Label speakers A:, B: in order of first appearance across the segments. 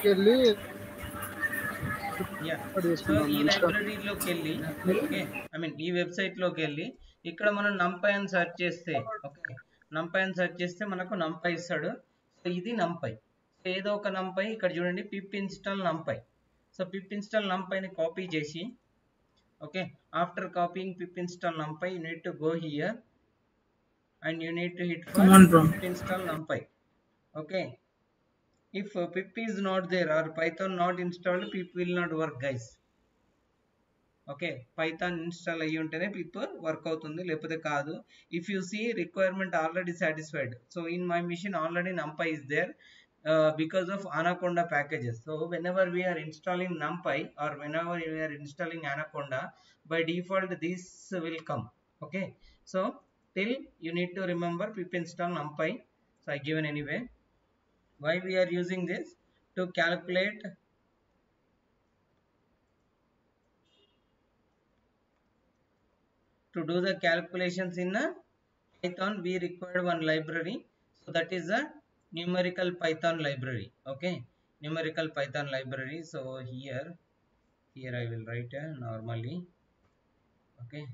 A: వెళ్ళి
B: yeah so
A: చేసుకుందాం
B: ఈ లైబ్రరీలోకి వెళ్ళి ఓకే ఈ వెబ్సైట్ లోకి వెళ్ళి ఇక్కడ మనం numpy అని సెర్చ్ చేస్తే ఓకే numpy అని సెర్చ్ చేస్తే మనకు numpy ఇస్తాడు. సో ఇది numpy. సో ఏదో ఒక numpy ఇక్కడ చూడండి pip install numpy. So pip install numpy ని కాపీ చేసి okay after copying pip install numpy you need to go here and you need to hit for pip install numpy. Okay, if pip is not there or python not installed, pip will not work guys. Okay, python install అయ్యి ఉంటేనే pip work అవుతుంది, లేకపోతే కాదు. If you see requirement already satisfied, so in my machine already numpy is there because of anaconda packages. So whenever we are installing numpy or whenever we are installing anaconda, by default this will come. Okay, so till you need to remember pip install numpy. So I given anyway. Why we are using this? To calculate to do the calculations in a Python we require one library, so that is a numerical Python library. Okay, numerical Python library. So here I will write normally. Okay,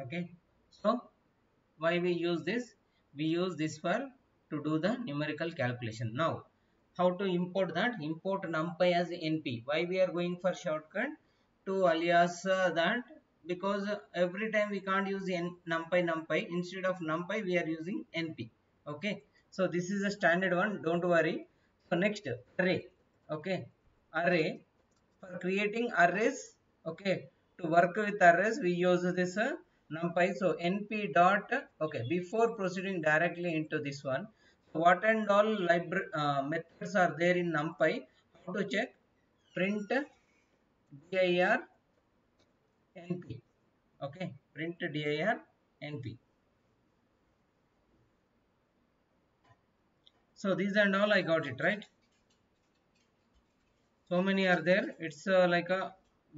B: okay, so why we use this? We use this for to do the numerical calculation. Now how to import that? Import numpy as np. Why we are going for shortcut to alias that? Because every time we can't use numpy. Instead of numpy we are using np. Okay, so this is a standard one, don't worry. So next, array. Okay, array. For creating arrays, okay, to work with arrays we use this numpy. So np dot, okay, before proceeding directly into this one, what and all library methods are there in numpy? How to check? Print dir np. Okay, print dir np. So these and all I got it right. So many are there, it's like a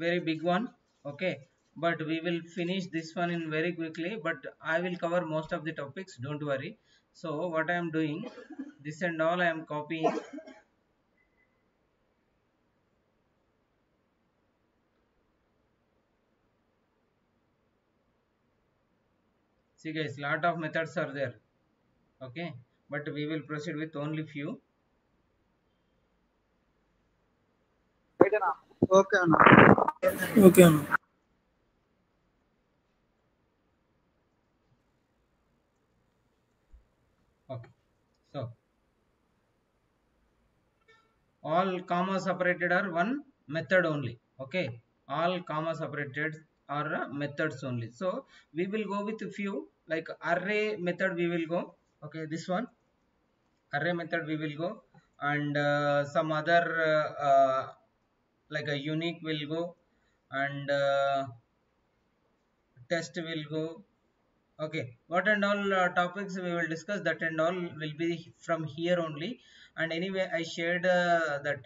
B: very big one. Okay, but we will finish this one in very quickly, but I will cover most of the topics, don't worry. So what I am doing, this and all I am copying. See guys, lot of methods are there. Okay, but we will proceed with only few.
A: Okay అన్న.
C: Okay అన్న.
B: Okay, so all comma separated are one method only. Okay, all comma separated are methods only. So we will go with a few, like array method we will go. Okay, this one array method we will go, and some other like a unique will go, and test will go. Okay, what and all topics we will discuss, that and all will be from here only. And anyway I shared that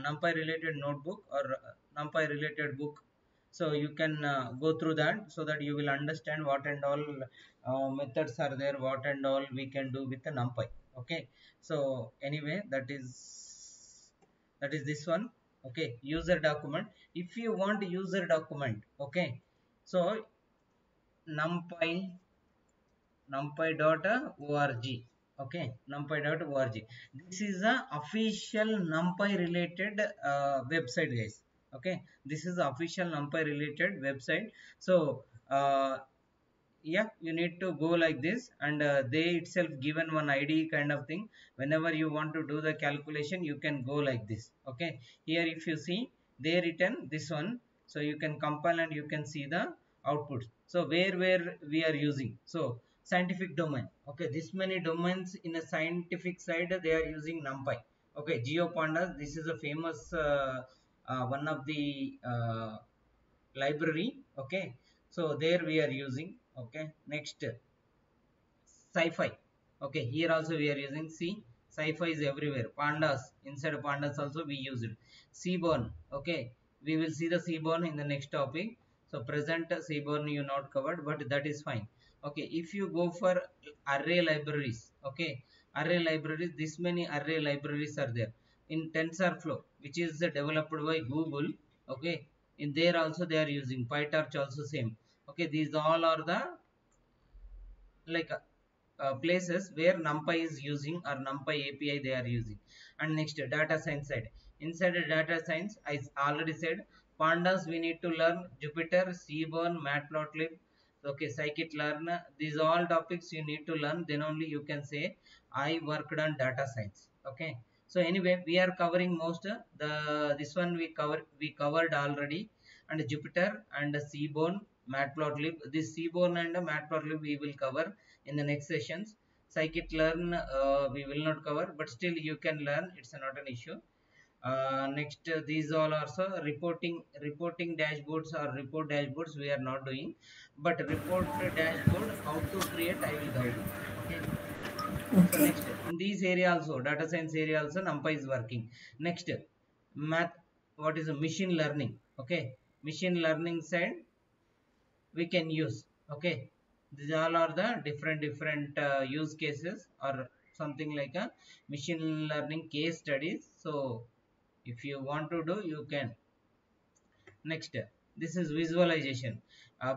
B: numpy related notebook or numpy related book, so you can go through that, so that you will understand what and all methods are there, what and all we can do with the numpy. Okay, so anyway that is this one. Okay, user document. If you want user document, okay, so numpy.org. Okay, numpy.org. This is a official numpy related website guys. Okay, this is official numpy related website. So yeah, you need to go like this, and they itself given one id kind of thing. Whenever you want to do the calculation you can go like this. Okay, here if you see they written this one, so you can compile and you can see the outputs. So where we are using, so scientific domain. Okay, this many domains in a scientific side they are using numpy. Okay, GeoPandas, this is a famous one of the library. Okay, so there we are using. Okay, next SciPy. Okay, here also we are using. See, SciPy is everywhere. Pandas, inside pandas also we use it. Seaborn. Okay, we will see the seaborn in the next topic. So present seaborn you not covered, but that is fine. Okay, if you go for array libraries, okay, array libraries, this many array libraries are there in TensorFlow, which is developed by Google. Okay, in there also they are using PyTorch also same. Okay, these all are the like places where NumPy is using, or NumPy API they are using. And next, data science side. Inside the data science, I already said pandas we need to learn Jupyter, Seaborn, Matplotlib, okay, scikit-learn. These all topics you need to learn. Then only you can say I worked on data science. Okay. So anyway, we are covering most the this one we covered already, and Jupyter and Seaborn, Matplotlib. This Seaborn and Matplotlib we will cover in the next sessions. Scikit-learn we will not cover, but still you can learn, it's not an issue. Next, these all also reporting dashboards or report dashboards we are not doing, but report dashboard how to create I will guide you. Okay, so
A: Okay.
B: next, in this area also, data science area also NumPy is working. Next, math, what is a machine learning? Okay, machine learning side we can use. Okay, these all are the different use cases, or something like a machine learning case studies. So if you want to do, you can. Next, this is visualization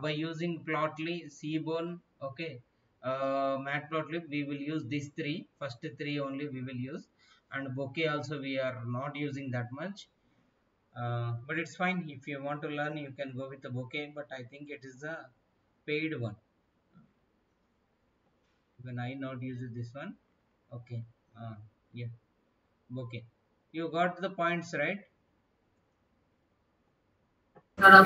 B: by using Plotly, Seaborn. Okay, Matplotlib we will use these three, first three only we will use, and Bokeh also we are not using that much. But it's fine, if you want to learn you can go with the Bokeh, but I think it is a paid one. When I not use this one. Okay, yeah, Bokeh. You got the points, right?
A: Yeah.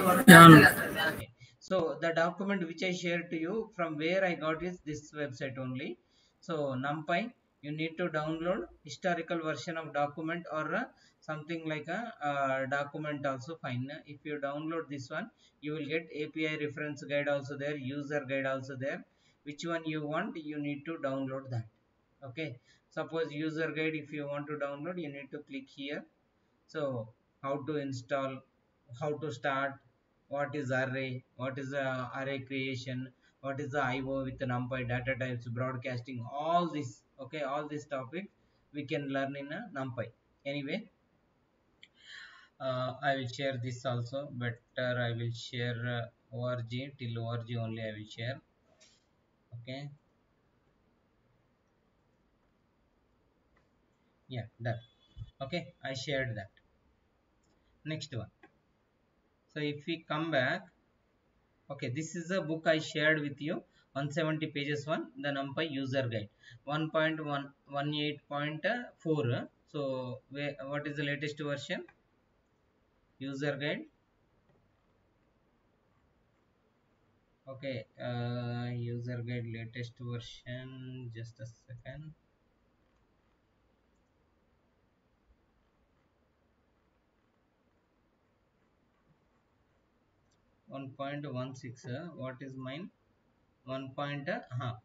B: Okay. So the document which I shared to you, from where I got is this website only. So NumPy, you need to download historical version of document, or something like a document also fine. If you download this one, you will get API reference guide also there, user guide also there. Which one you want, you need to download that. Okay. Suppose user guide, if you want to download, you need to click here. So how to install, how to start, what is array, what is array creation, what is the IO with the NumPy, data types, broadcasting, all this. Okay, all these topics we can learn in a NumPy. Anyway, I will share this also. Better I will share org, till org only I will share. Okay, yeah, done. Okay, I shared that. Next one. So if we come back, okay, this is a book I shared with you, 170 pages one, the NumPy user guide, 1.18.4. So what is the latest version? User guide. Okay, user guide latest version. Just a second. One point 1.16. What is mine? 1.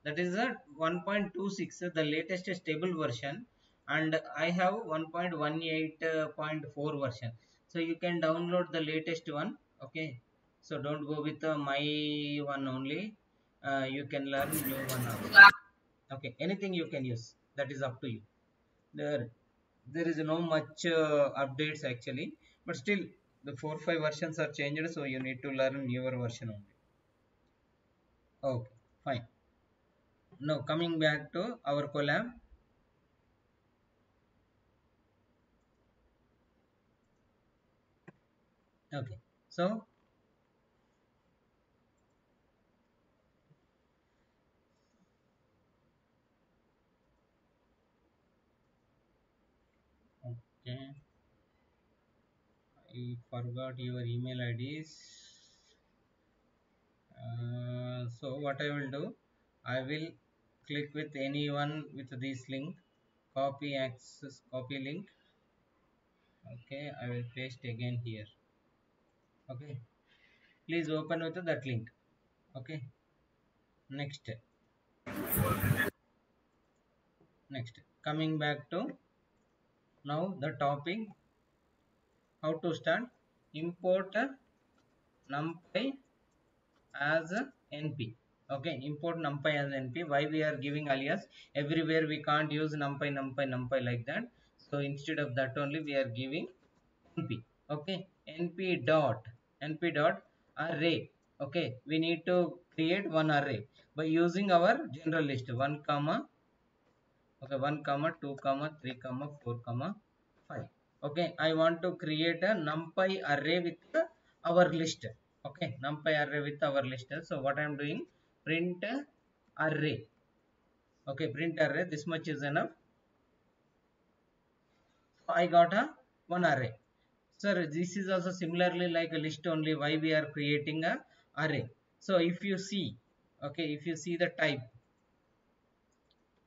B: That is a 1.26, the latest stable version, and I have 1.18.4 version. So you can download the latest one. Okay, so don't go with my one only. You can learn new one also. Okay, anything you can use, that is up to you. There is no much updates actually, but still the 4-5 versions are changed, so you need to learn newer version only. Okay, fine. Now coming back to our collab. Okay, so okay, I forgot your email IDs. So what I will do, I will click with anyone with this link, copy access, copy link. Okay, I will paste again here. Okay, please open with that link. Okay, next, coming back to now the topic, how to start. import numpy as np. Okay, import numpy as np. Why we are giving alias? Everywhere we can't use numpy like that. So instead of that only we are giving np. Okay, np dot array. Okay, we need to create one array by using our general list 1 comma, okay, 1 comma 2 comma 3 comma 4 comma 5. Okay, I want to create a numpy array with our list. Okay, numpy array with our list. So what I am doing, print array. Okay, print array, this much is enough. So I got a one array. Sir, this is also similarly like a list only. Why we are creating a array? So if you see, okay, if you see the type,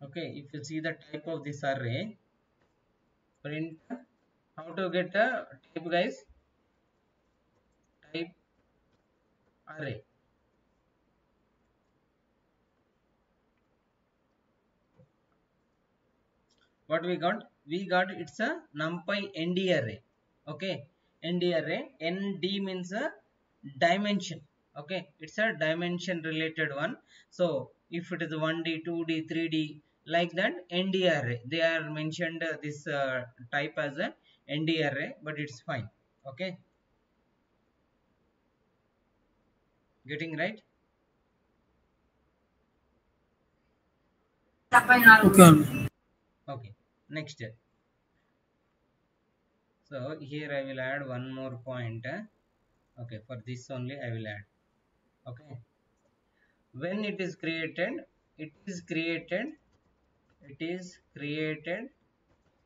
B: okay, if you see the type of this array, print, how to get a type, guys? Type array. What we got? We got it's a numpy nd array. Okay, nd array. Nd means a dimension. Okay, it's a dimension related one. So if it is 1d 2d 3d like that, nd array, they are mentioned this type as a nd array, but it's fine. Okay, getting right?
A: Okay.
B: Okay, next. So here I will add one more point. Okay, for this only I will add. Okay, when it is created, it is created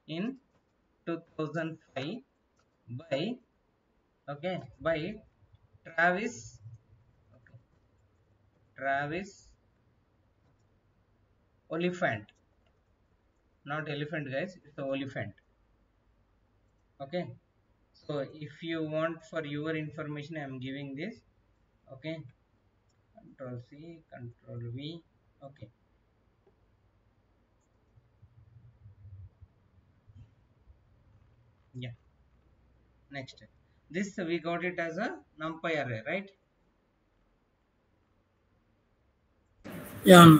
B: in 2005 by, okay, by Travis, okay, Travis Oliphant, not elephant, guys, it's the Oliphant. Okay, so if you want, for your information, I am giving this. Okay, Control C, Control V. Okay, yeah, next. This we got it as a numpy array, right?
A: Yeah.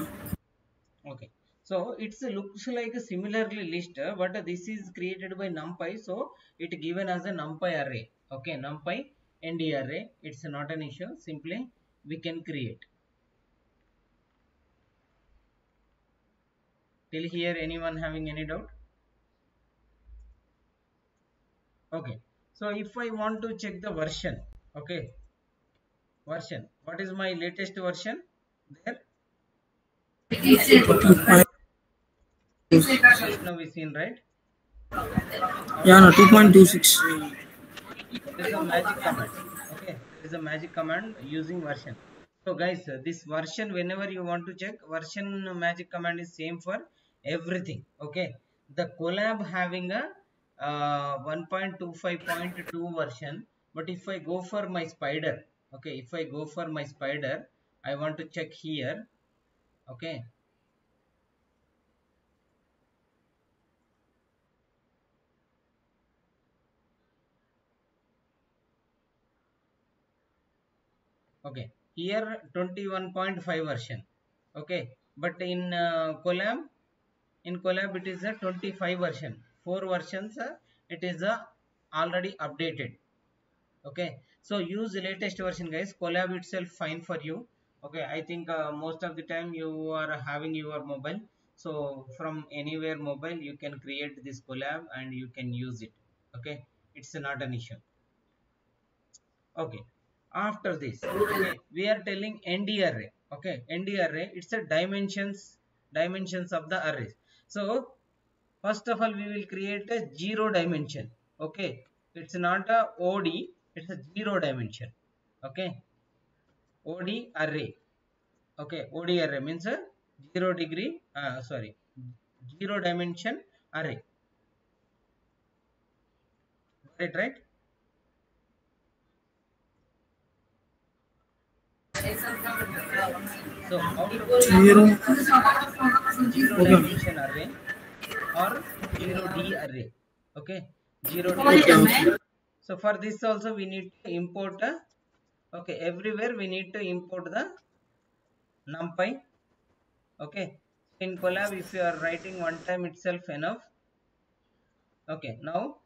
B: Okay, so it looks like a similarly list, but this is created by numpy, so it given as a numpy array. Okay, numpy nd array, it's not an issue, simply we can create. Till here, anyone having any doubt? Okay, so if I want to check the version, okay, version, what is my latest version there? Just now we seen, right?
A: Yeah, no, 2.26.
B: There is a magic command. Okay, there is a magic command using version. So guys, this version, whenever you want to check, version magic command is same for everything. Okay, the Colab having a 1.25.2 version, but if I go for my Spider, okay, if I go for my Spider, I want to check here. Okay, okay, here 21.5 version. Okay, but in Colab, it is a 25 version, 4 versions, it is already updated. Okay, so use the latest version, guys. Colab itself fine for you. Okay, I think most of the time you are having your mobile, so from anywhere mobile you can create this Colab and you can use it. Okay, it's not an issue. Okay, after this, okay, we are telling nd array. Okay, nd array, it's a dimensions of the arrays. So first of all, we will create a 0 dimension. Okay, it's not a OD, it's a 0 dimension. Okay, OD array. Okay, OD array means a 0 degree, 0 dimension array. Right? So how to create
A: 0.
B: 0 dimension array or 0D array? Okay, 0D array. So for this also we need to import okay, everywhere we need to import the numpy. Okay, in Colab if you are writing one time itself enough. Okay, now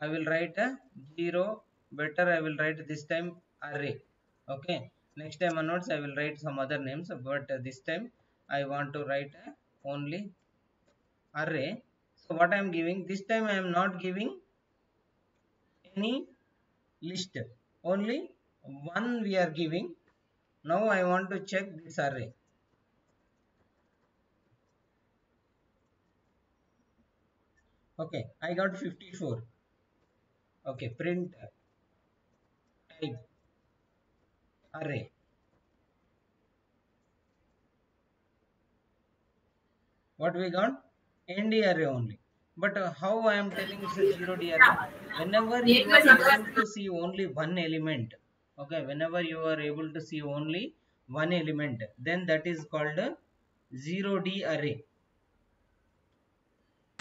B: I will write a 0, better I will write this time array. Okay, next time onwards I will write some other names, but this time I want to write only array. So what I am giving this time, I am not giving any list, only one we are giving. Now I want to check this array. Okay, I got 54. Okay, print type array. What we got? ND array only. But how I am telling it's a 0D array? Whenever you are able to see only one element, okay, whenever you are able to see only one element, then that is called a 0D array.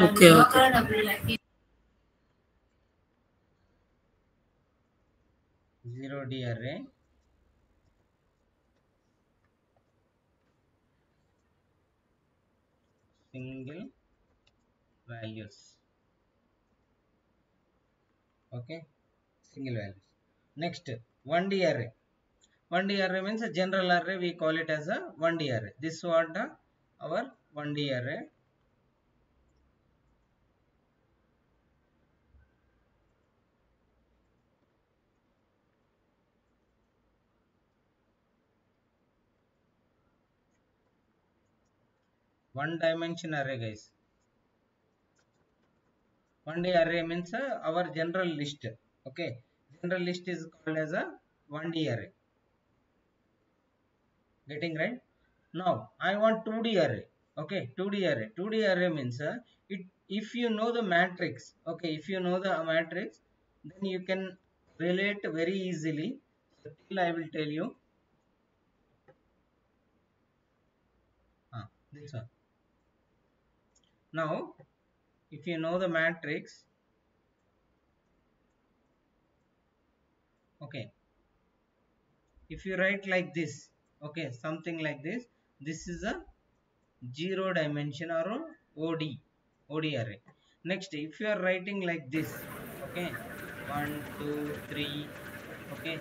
A: Okay, okay.
B: 0D array. Single values. Okay, single values. Next, 1D array. 1D array means a general array, we call it as a 1D array. This what our 1D array. One dimension array, guys. 1D array means our general list. Okay, general list is called as a 1D array. Getting right? Now I want 2D array. Okay, 2D array. 2D array means it, if you know the matrix, okay, if you know the matrix, then you can relate very easily. So till I will tell you. This one. Now if you know the matrix, okay, if you write like this, okay, something like this, this is a 0 dimension or OD array. Next, if you are writing like this, okay, 1 2 3, okay,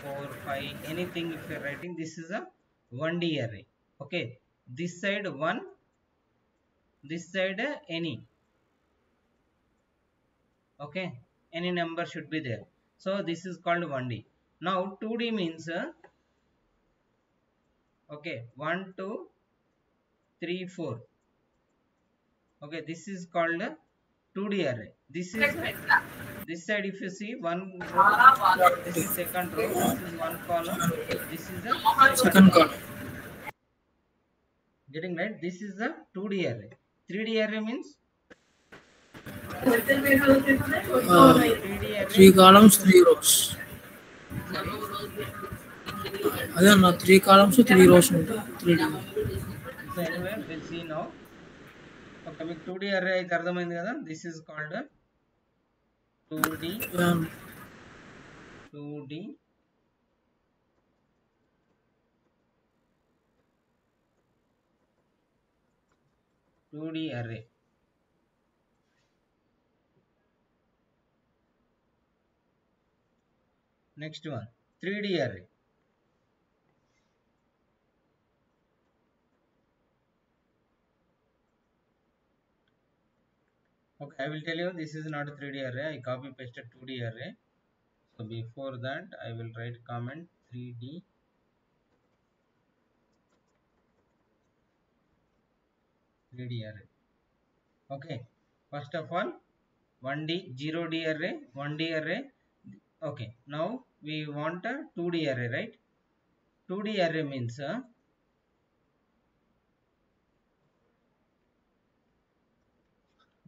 B: 4 5, anything if you are writing, this is a 1D array. Okay, this side 1, this side any, okay, any number should be there. So this is called 1D. Now 2D means okay, 1 2 3 4. Okay, this is called a 2D array. This is this side if you see one row, this is second row, this is one column, this is the
A: Second column.
B: getting right? This is the 2D array. 3D array means 3D array.
A: 3 columns, 3 rows.
B: Sorry.
A: అదే అన్న 3 columns, 3 rows ఉంటాయి 3D.
B: So anyway, we'll see now. Okay, మీకు 2D array అయితే అర్థమైంది కదా. This is called 2D. 2D. 2D array. Next one, 3D array. Okay, I will tell you this is not a 3D array. I copy pasted 2D array. So before that, I will write comment 3D. 3D array. Okay, first of all, 1D, 0D array, 1D array. Okay, now we want a 2D array, right? 2D array means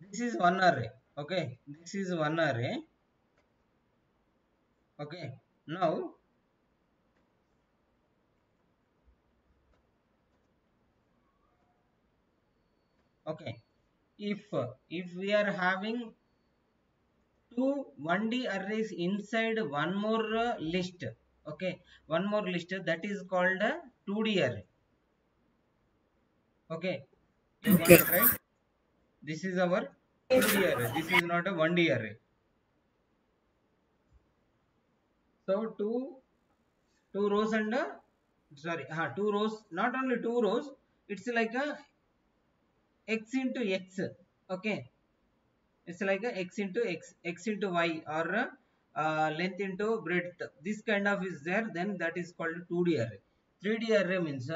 B: this is one array. Okay, this is one array. Okay, now okay, if we are having two 1D arrays inside one more list. Okay, one more list, that is called a 2D array. Okay, you got
A: Okay.
B: it right? This is our 2D array, this is not a 1D array. So two rows and two rows, not only two rows, it's like a x into x. Okay, it's like a x into x into y, or length into breadth, this kind of is there, then that is called 2D array. 3D array means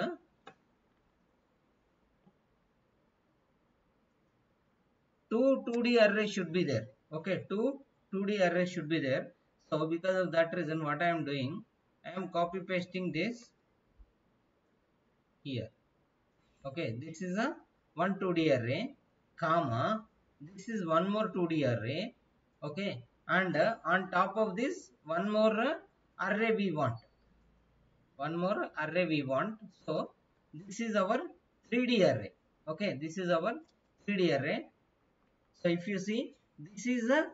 B: two 2D array should be there. Okay, two 2D array should be there. So because of that reason, what I am doing, I am copy pasting this here. Okay, this is a one 2D array, comma, this is one more 2D array. Okay, and on top of this one more array we want, one more array we want. So this is our 3D array. Okay, this is our 3D array. So if you see, this is a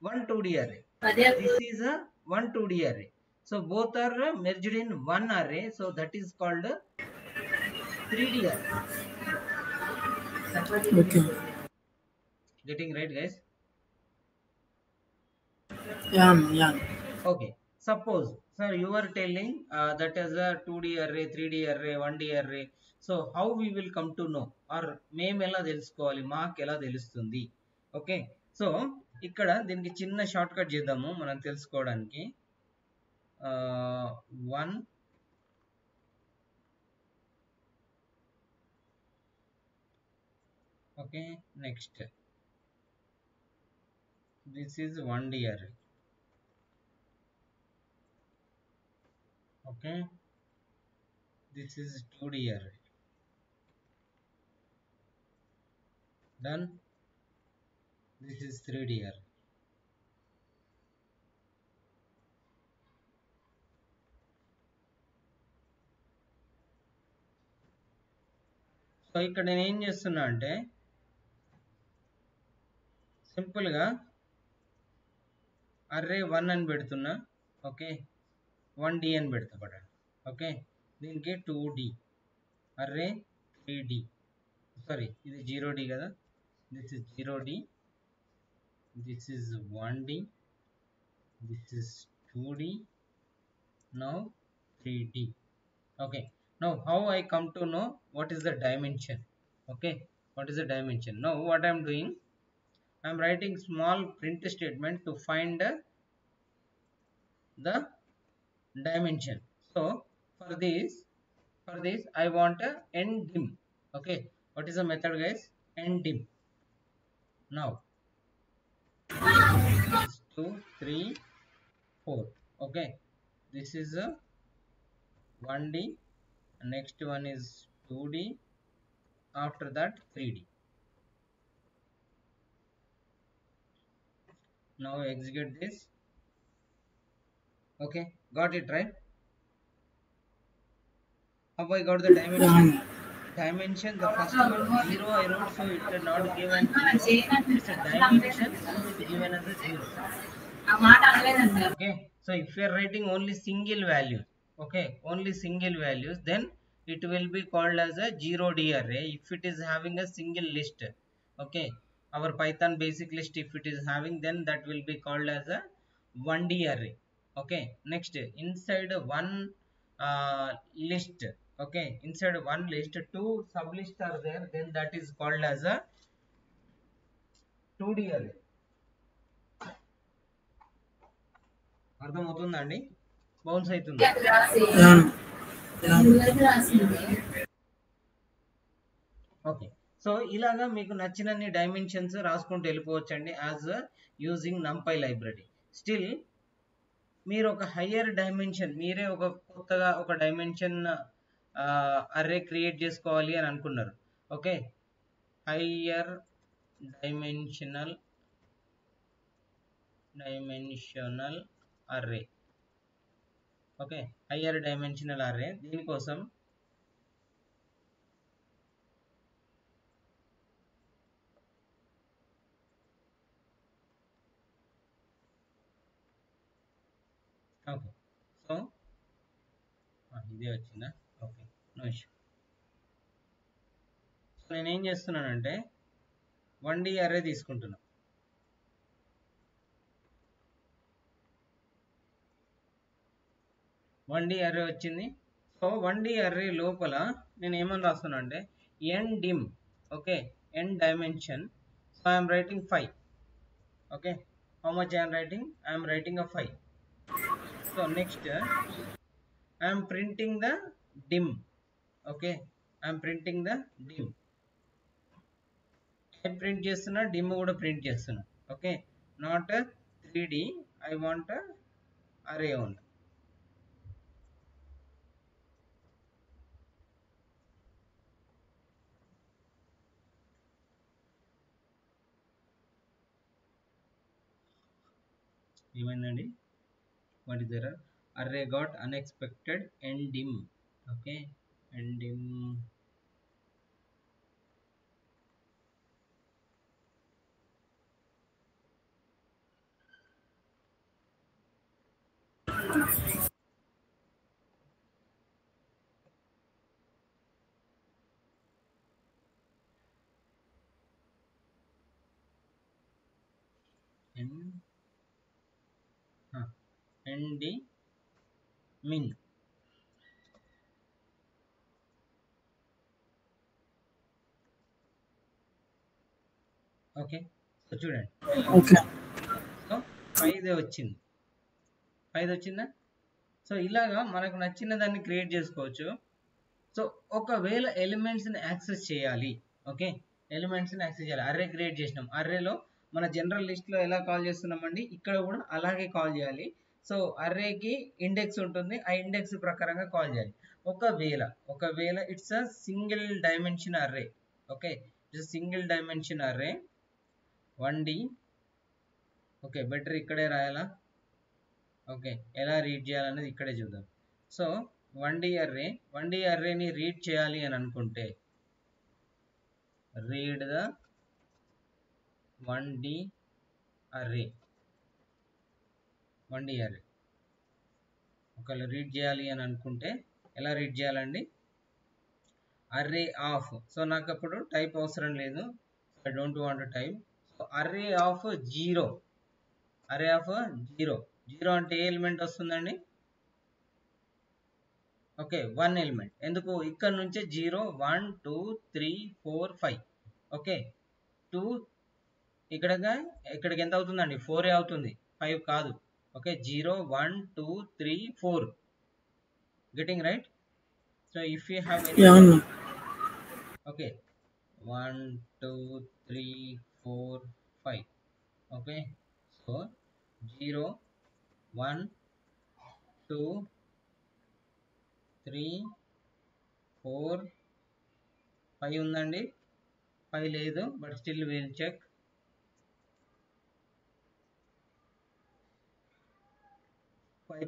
B: one 2D array, this is a one 2D array, so both are merged in one array, so that is called 3D array.
A: Okay.
B: Getting right, guys?
A: Yeah.
B: Okay, suppose sir you are telling that as a 2D array, 3D array, 1D array, so how we will come to know, or మేము ఎలా తెలుసుకోవాలి, మాకు ఎలా తెలుస్తుంది? Okay, so ఇక్కడ దీనికి చిన్న short cut చేద్దాము మనం తెలుసుకోవడానికి. 1 okay, next this is 1D array. Okay, this is 2D array. Done. This is 3D array. So ఇక్కడ నేను ఏం చేస్తున్నా అంటే సింపుల్ గా అర్రే 1 అని పెడుతున్నా. ఓకే, 1D అని పెడతా పడండి. ఓకే, దీనికి 2D, అర్రే 3D, సారీ ఇది 0D కదా, this is 0D, this is 1D, this is 2D, now 3D. Okay, now how I come to know what is the dimension? Okay, what is the dimension? Now what I am doing, I am writing small print statement to find the dimension. So for this I want a ndim. Okay, what is the method, guys? Ndim. Now 2 3 4. Okay, this is a 1D, next one is 2D, after that 3D. Now execute this. Okay, got it right? How I got the dimension? Dimension, the first one 0 I wrote, so it did not give an 0. It's a dimension, so it's given as a 0. Okay, so if you are writing only single values, okay, only single values, then it will be called as a 0D array. If it is having a single list, okay, our Python basic list, if it is having, then that will be called as a 1D array. Okay, next inside one list, okay, inside one list two sublists are there, then that is called as a 2D array. అర్థమవుతుందా అండి? Bounce అవుతుంది. Okay, so ఇలాగా మీకు నచ్చినన్ని dimensions రాసుకుంటూ వెళ్ళిపోవచ్చు అండి, as using NumPy library. Still మీరు ఒక హయ్యర్ డైమెన్షన్, మీరే ఒక కొత్తగా ఒక డైమెన్షన్ అర్రే క్రియేట్ చేసుకోవాలి అని అనుకున్నారు. Okay, higher dimensional array. Okay, higher dimensional array, దీనికోసం ఇదే వచ్చిందా? Okay, no issue. సో నేను ఏం చేస్తున్నానంటే 1D అర్రే తీసుకుంటున్నా. 1D అర్రే వచ్చింది. సో 1D అర్రే లోపల నేను ఏమని రాస్తున్నా అంటే ndim, okay, n dimension. So I'm writing 5. Okay, how much I am writing? I am writing a 5. So next I am printing the dim. Okay, I am printing the dim. I print చేస్తున్నా, dim కూడా print చేస్తున్నా. Okay, not 3D, I want a array only. ఏమైందండి? What is error? Array got unexpected ndim. Okay, ndim. nd min. Okay, so చూడండి,
A: okay.
B: So 5 వచ్చింది. 5 వచ్చిందా? So ఇలాగా మనకు నచ్చిన దాన్ని క్రియేట్ చేసుకోవచ్చు. సో ఒకవేళ ఎలిమెంట్స్ని యాక్సెస్ చేయాలి, ఓకే, ఎలిమెంట్స్ని యాక్సెస్ చేయాలి, అర్రే క్రియేట్ చేసినాం, అర్రేలో మన జనరల్ లిస్ట్లో ఎలా కాల్ చేస్తున్నామండి, ఇక్కడ కూడా అలాగే కాల్ చేయాలి. సో అర్రేకి ఇండెక్స్ ఉంటుంది, ఆ ఇండెక్స్ ప్రకారంగా కాల్ చేయాలి. ఒకవేళ it's a single dimension array, okay, it's single dimension array 1D. Okay, better ఇక్కడే రాయాలా? ఓకే, ఎలా రీడ్ చేయాలనేది ఇక్కడే చూద్దాం. సో 1D అర్రేని రీడ్ చేయాలి అని అనుకుంటే రీడ్ ద 1D అర్రే. ఒకవేళ రీడ్ చేయాలి అని అనుకుంటే ఎలా రీడ్ చేయాలండి? Array of. సో నాకు అప్పుడు టైప్ అవసరం లేదు, I don't want type. So array of 0. Zero అంటే ఏ ఎలిమెంట్ వస్తుందండి? Okay, 1 element. ఎందుకు? ఇక్కడ నుంచే 0 1 2 3 4 5. ఓకే, 2 ఇక్కడికి ఎంత అవుతుందండి? 4 అవుతుంది, 5 కాదు. Okay, 0 1 2 3 4. Getting right? So if you have okay 1 2 3 4 5. Okay, so 0 1 2 3 4 5 ఉందండి? 5 లేదు, బట్ స్టిల్ విల్ చెక్.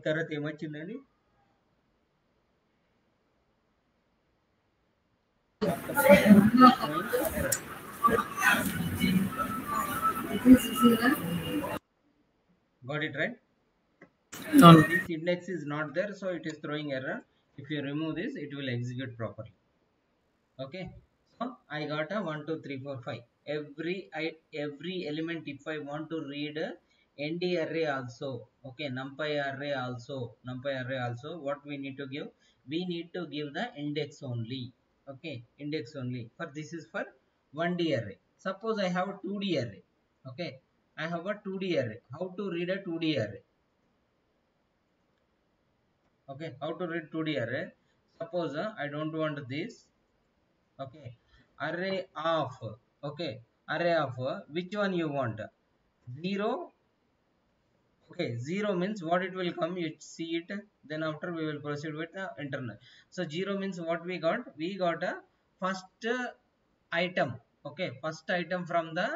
B: తర్వాత ఏమొచ్చిందండి? Got it right? This index is not there, so it is throwing error. If you remove this, it will execute properly. Okay, so I got a 1 2 3 4 5. Every element, if I want to read nd array also, okay, numpy array also, what we need to give? We need to give the index only. Okay, index only. For this is for 1D array. Suppose I have a 2D array. Okay, I have a 2D array. How to read a 2D array? Okay, how to read 2D array? Suppose I don't want this. Okay, array of, okay, array of which one you want? 0. Okay, 0 means what it will come, you see it, then after we will proceed with the internal. So 0 means what we got? We got a first item. Okay, first item from the,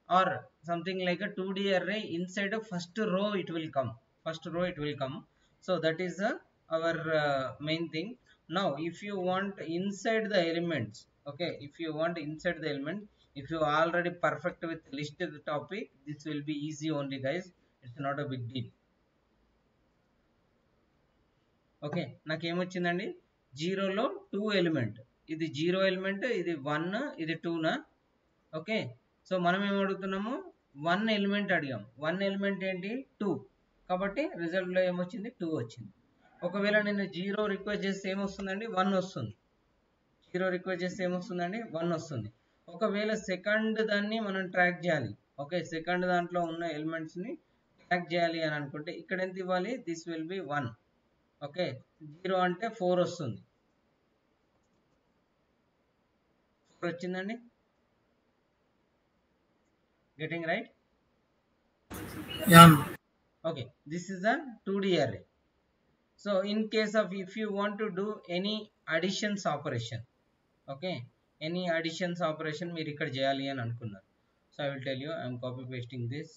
B: or something like a 2D array, inside a first row it will come. So that is our main thing. Now if you want inside the elements, okay, if you are already perfect with listed topic, this will be easy only, guys. It's not a big deal. Okay, నాకేమొచ్చిందండి, జీరోలో 2 element, ఇది 0 element, ఇది 1, ఇది 2నా. Okay, so మనం ఏం అడుగుతున్నాము, 1 element అడిగాం. 1 element ఏంటి, 2, కాబట్టి రిజల్ట్లో ఏమొచ్చింది, 2 వచ్చింది. ఒకవేళ నేను 0 రిక్వెస్ట్ చేస్తే ఏమొస్తుందండి, 1 వస్తుంది. 0 రిక్వెస్ట్ చేస్తే ఏమొస్తుందండి, 1 వస్తుంది. ఒకవేళ సెకండ్ దాన్ని మనం ట్రాక్ చేయాలి. ఓకే, సెకండ్ దాంట్లో ఉన్న ఎలిమెంట్స్ని ట్రాక్ చేయాలి అని అనుకుంటే ఇక్కడ ఎంత ఇవ్వాలి, దిస్ విల్ బి 1. ఓకే, 0 అంటే 4 వస్తుంది. 4 వచ్చిందండి. Getting right?
A: Yeah.
B: Okay, this is a 2D array. So in case of if you want to do any additions operation, okay, any additions operation మీరు ఇక్కడ చేయాలి అని అనుకున్నారు. So I will tell you, I am copy pasting this.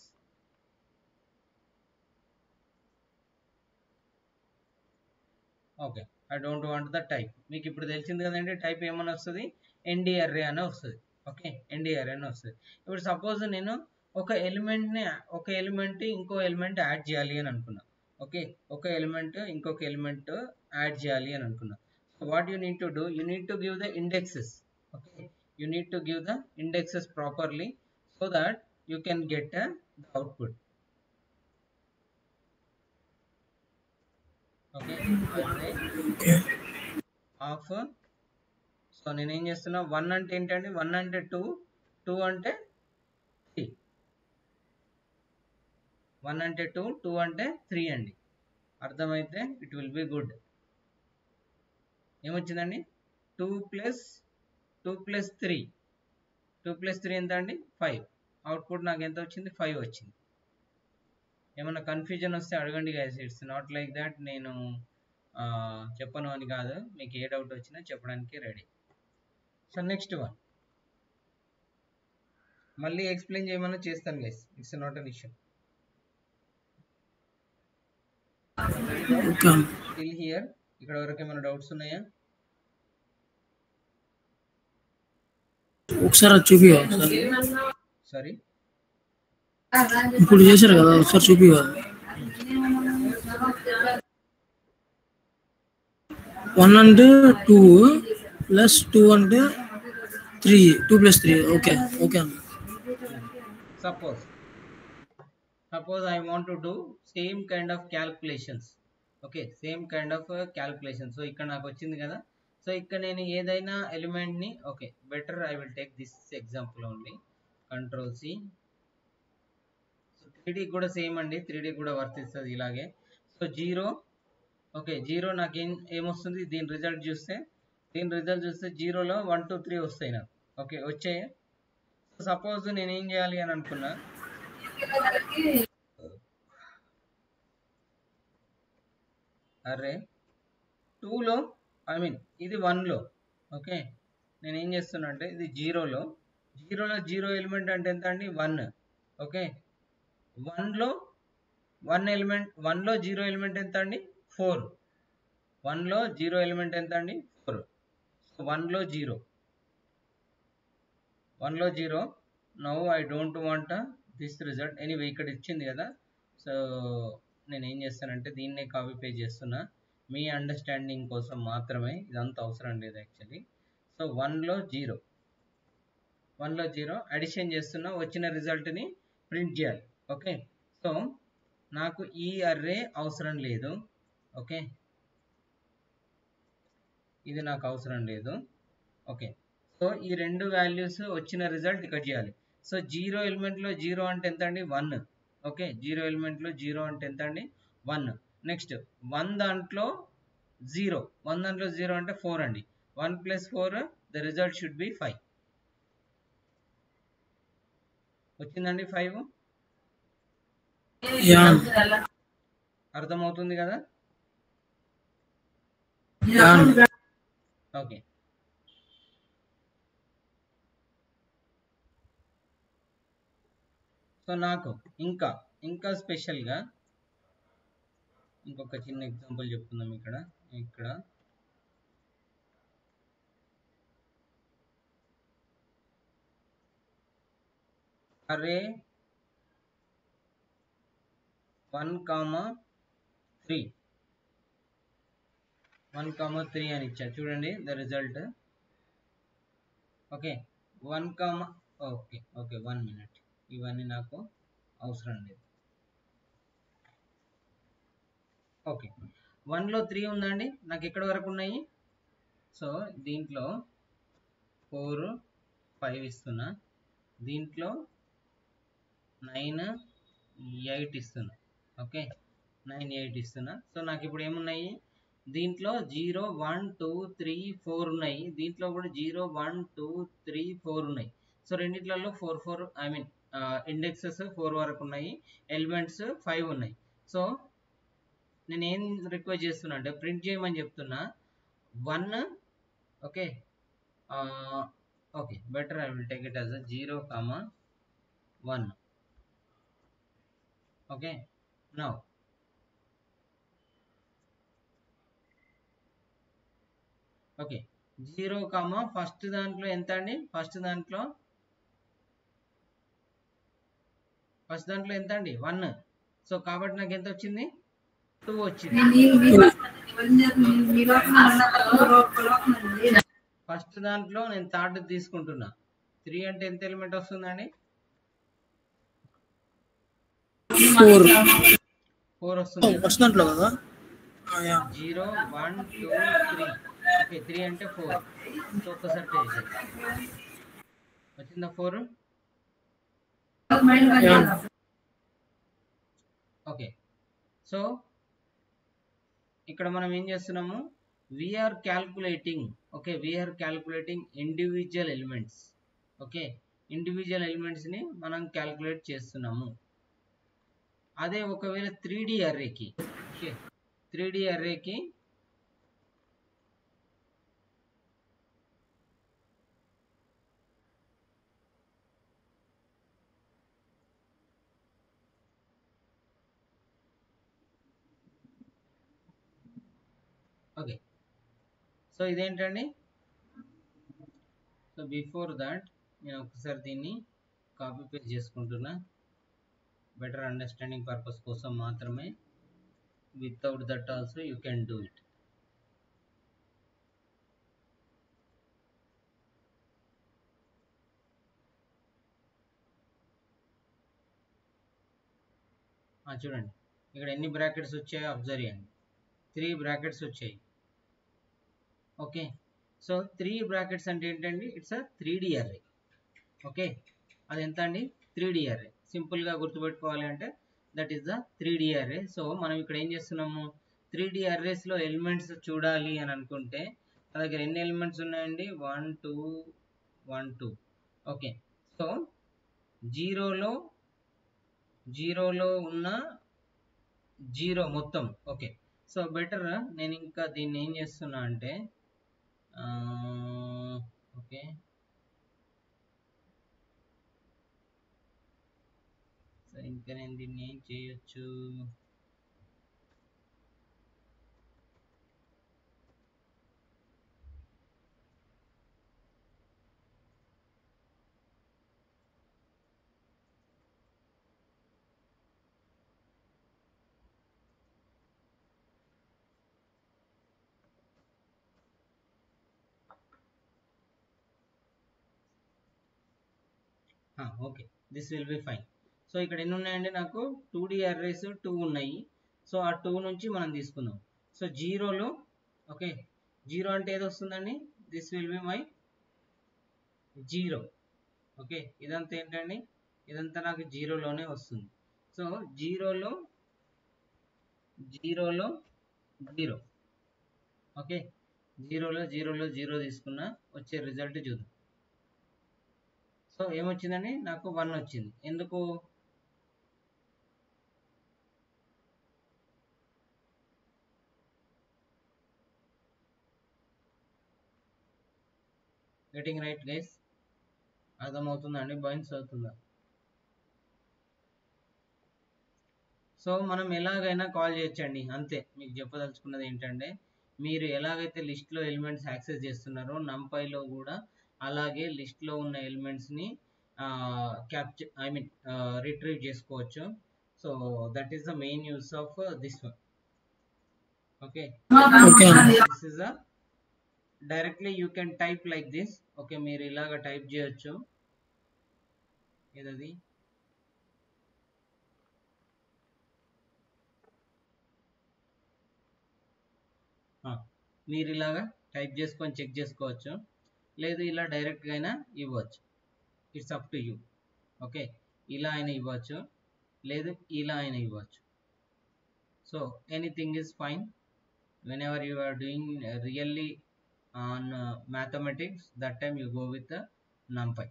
B: Okay, I don't want the type. మీకు ఇప్పుడు తెలిసింది కదండి, type ఏమని వస్తుంది, ఎన్డి అర్రే అని వస్తుంది. ఓకే, ఎన్డి అర్రే అని వస్తుంది. ఇప్పుడు సపోజ్ నేను ఒక ఎలిమెంట్ ఇంకో ఎలిమెంట్ యాడ్ చేయాలి అని అనుకున్నా. ఓకే, ఒక ఎలిమెంట్ ఇంకొక ఎలిమెంట్ యాడ్ చేయాలి అని అనుకున్నా. So what you need to do, you need to give the indexes. Okay, you need to give the indexes properly so that you can get the output. Okay, of. So నేను ఏం చేస్తున్నా, 1 అంటే ఏంటండి, 1 అంటే 2, 2 అంటే 3, 1 అంటే 2, 2 అంటే 3 అండి. అర్థమైతే ఇట్ విల్ బి గుడ్. ఏమొచ్చిందండి, 2 + 3, 2 + 3 ఎంత అండి, 5. అవుట్పుట్ నాకు ఎంత వచ్చింది, 5 వచ్చింది. ఏమన్నా కన్ఫ్యూజన్ వస్తే అడగండి guys, it's not like that నేను చెప్పను అని కాదు, మీకు ఏ డౌట్ వచ్చినా చెప్పడానికి రెడీ. సో నెక్స్ట్ వన్ మళ్ళీ ఎక్స్ప్లెయిన్ చేయమన్నా చేస్తాను guys, it's not an issue. Till here, ఇక్కడ వరకు ఏమైనా డౌట్స్ ఉన్నాయా?
A: ఒకసారి చూపి.
B: సారీ,
A: ఇప్పుడు చేశారు కదా, ఒకసారి చూపి. 1 అంటే 2 + 2 అంటే 3, 2 + 3. ఓకే ఓకే అన్న.
B: suppose I want to do same kind of calculations. Okay, same kind of calculation. So ఇక్కడ నాకు వచ్చింది కదా, సో ఇక్కడ నేను ఏదైనా ఎలిమెంట్ని, okay better I will take this example only, Ctrl+C. 3D కూడా సేమ్ అండి, 3D కూడా వర్తిస్తుంది ఇలాగే. సో 0, ఓకే 0 నాకు ఏమొస్తుంది, దీని రిజల్ట్ చూస్తే 0లో 1 2 3 వస్తాయి నాకు. ఓకే, వచ్చాయి. సో సపోజ్ నేను ఏం చేయాలి అని అనుకున్నా, అరే 2లో ఇది 1లో. ఓకే, నేను ఏం చేస్తున్నా అంటే ఇది 0లో 0 ఎలిమెంట్ అంటే ఎంత అండి, 1. ఓకే, 1లో 0 ఎలిమెంట్ ఎంత అండి, 4. 1లో 0 ఎలిమెంట్ ఎంత అండి, 4. సో 1లో 0. Now I don't want this result. Anyway ఇక్కడ ఇచ్చింది కదా, సో నేను ఏం చేస్తానంటే దీన్నే కాపీ పేస్ట్ చేస్తున్నా మీ అండర్స్టాండింగ్ కోసం మాత్రమే, ఇదంతా అవసరం లేదు యాక్చువల్లీ. సో 1లో 0 అడిషన్ చేస్తున్నా, వచ్చిన రిజల్ట్ని ప్రింట్ చేయాలి. ఓకే, సో నాకు ఈ అర్రే అవసరం లేదు. ఓకే, ఇది నాకు అవసరం లేదు. ఓకే, సో ఈ రెండు వాల్యూస్ వచ్చిన రిజల్ట్ ఇక్కడ చేయాలి. సో 0 ఎలిమెంట్లో 0 అంటే ఎంత అండి, 1. ఓకే, 0 ఎలిమెంట్లో 0 అంటే ఎంత అండి, 1. నెక్స్ట్ 1 దాంట్లో 0 అంటే 4 అండి. 1 + 4 ద రిజల్ట్ షుడ్ బి 5. వచ్చిందండి 5. అర్థమవుతుంది కదా? ఓకే, సో నాకు ఇంకా స్పెషల్గా ఇంకొక చిన్న ఎగ్జాంపుల్ చెప్తున్నాం. ఇక్కడ అరే 1, 3 1,3 అని ఇచ్చా చూడండి the result. Okay 1, okay 1 minute, ఇవన్నీ నాకు అవసరం లేదు. ఓకే 1లో 3 ఉందండి, నాకు ఎక్కడి వరకు ఉన్నాయి? సో దీంట్లో 4, 5 ఇస్తున్నా, దీంట్లో 9, 8 ఇస్తున్నా. ఓకే 9, 8 ఇస్తున్నా. సో నాకు ఇప్పుడు ఏమున్నాయి? దీంట్లో 0, 1, 2, 3, 4 ఉన్నాయి, దీంట్లో కూడా 0, 1, 2, 3, 4 ఉన్నాయి. సో రెండిట్లలో 4 ఐ మీన్ ఇండెక్సెస్ 4 వరకు ఉన్నాయి, ఎలిమెంట్స్ 5 ఉన్నాయి. సో నేను ఏం రిక్వెస్ట్ చేస్తున్నా అంటే ప్రింట్ చేయమని చెప్తున్నా 1. Okay okay better I will take it as 0, 1. Okay now okay 0, first దాంట్లో ఎంత అండి? ఫస్ట్ దాంట్లో ఎంత అండి? 1. సో కాబట్టి నాకు ఎంత వచ్చింది? 2 వచ్చింది. ఫస్ట్ దాంట్లో నేను థర్డ్ తీసుకుంటున్నా. 3 అంటే ఎంత ఎలిమెంట్ వస్తుందండి? 4 వస్తుంది.
A: ఫస్ట్ దాంట్లో కదా
B: 0, 1, 2, 3. ఓకే 3 అంటే 4. సో ఒక్కసారి చేసేది వచ్చిందా 4? ఓకే సో ఇక్కడ మనం ఏం చేస్తున్నాము? We are calculating. Okay we are calculating individual elements. Okay individual elements ని మనం క్యాల్కులేట్ చేస్తున్నాము. అదే ఒకవేళ 3D అర్రేకి, ఓకే 3D అర్రేకి ఓకే సో ఇదేంటండి? సో బిఫోర్ దాట్ నేను ఒకసారి దీన్ని కాపీ పేస్ట్ చేసుకుంటున్నా, బెటర్ అండర్స్టాండింగ్ పర్పస్ కోసం మాత్రమే. Without that also you can do it. చూడండి ఇక్కడ ఎన్ని బ్రాకెట్స్ వచ్చాయో అబ్జర్వ్ చేయండి. 3 బ్రాకెట్స్ వచ్చాయి. ఓకే సో 3 బ్రాకెట్స్ అంటే ఏంటండి? It's a 3D array. Okay అది ఎంత అండి? 3D array. సింపుల్గా గుర్తుపెట్టుకోవాలి అంటే that is the 3D array. So మనం ఇక్కడ ఏం చేస్తున్నాము? 3D అర్రేస్లో ఎలిమెంట్స్ చూడాలి అని అనుకుంటే మన దగ్గర ఎన్ని ఎలిమెంట్స్ ఉన్నాయండి? 1, 2, 1, 2. ఓకే సో 0లో ఉన్న 0 మొత్తం. ఓకే సో బెటర్ నేను ఇంకా దీన్ని ఏం చేస్తున్నా అంటే ఓకే సో ఇంకా నేను దీన్ని ఏం చేయొచ్చు? Okay this will be fine. So ఇక్కడ ఎన్ని ఉన్నాయండి? నాకు 2D అర్రేస్ 2 ఉన్నాయి. సో ఆ 2 నుంచి మనం తీసుకుందాం. సో 0లో ఓకే 0 అంటే ఏది వస్తుందండి? This will be my 0. Okay ఇదంతా ఏంటండి? ఇదంతా నాకు 0లోనే వస్తుంది. సో 0లో 0. ఓకే 0లో 0 తీసుకున్నా, వచ్చే రిజల్ట్ చూద్దాం. సో ఏమొచ్చిందండి? నాకు 1 వచ్చింది. ఎందుకు? Getting right guys? అర్థమవుతుందండి? బౌన్స్ అవుతుందా? సో మనం ఎలాగైనా కాల్ చేయొచ్చండి, అంతే. మీకు చెప్పదలుచుకున్నది ఏంటంటే మీరు ఎలాగైతే లిస్ట్లో ఎలిమెంట్స్ యాక్సెస్ చేస్తున్నారో NumPyలో కూడా అలాగే లిస్ట్లో ఉన్న ఎలిమెంట్స్ని క్యాప్చర్ రిట్రీవ్ చేసుకోవచ్చు. So that is the main use of this one. Okay,
A: Okay.
B: this is a directly you can type like this. Okay, మీరు ఇలాగా టైప్ చేయొచ్చు. ఏదది మీరు ఇలాగా టైప్ చేసుకొని చెక్ చేసుకోవచ్చు, లేదు ఇలా డైరెక్ట్గా అయినా ఇవ్వచ్చు. It's up to you. Okay, ఇలా అయినా ఇవ్వచ్చు, లేదు ఇలా అయినా ఇవ్వచ్చు. So anything is fine whenever you are doing really on mathematics, that time you go with the numpy.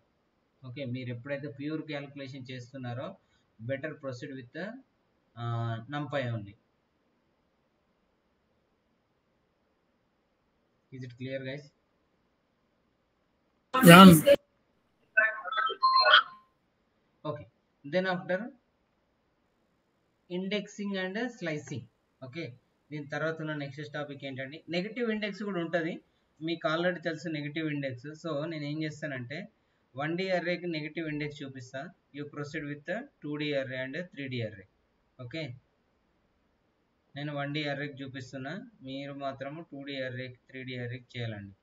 B: Okay, మీరు ఎప్పుడైతే ప్యూర్ క్యాలిక్యులేషన్ చేస్తున్నారో better proceed with the numpy only. Is it clear, guys?
A: Yeah.
B: Okay, then after indexing and slicing. Okay, దీని తర్వాత ఉన్న next topic ఏంటంటే negative index కూడా ఉంటుంది. మీకు ఆల్రెడీ తెలుసు నెగటివ్ ఇండెక్స్. సో నేను ఏం చేస్తానంటే 1D అర్రేకి నెగటివ్ ఇండెక్స్ చూపిస్తా. You proceed with 2D array and 3D array. Okay, నేను 1D అర్రేకి చూపిస్తున్నా, మీరు మాత్రము 2D అర్రేకి 3D అర్రేకి చేయాలండి.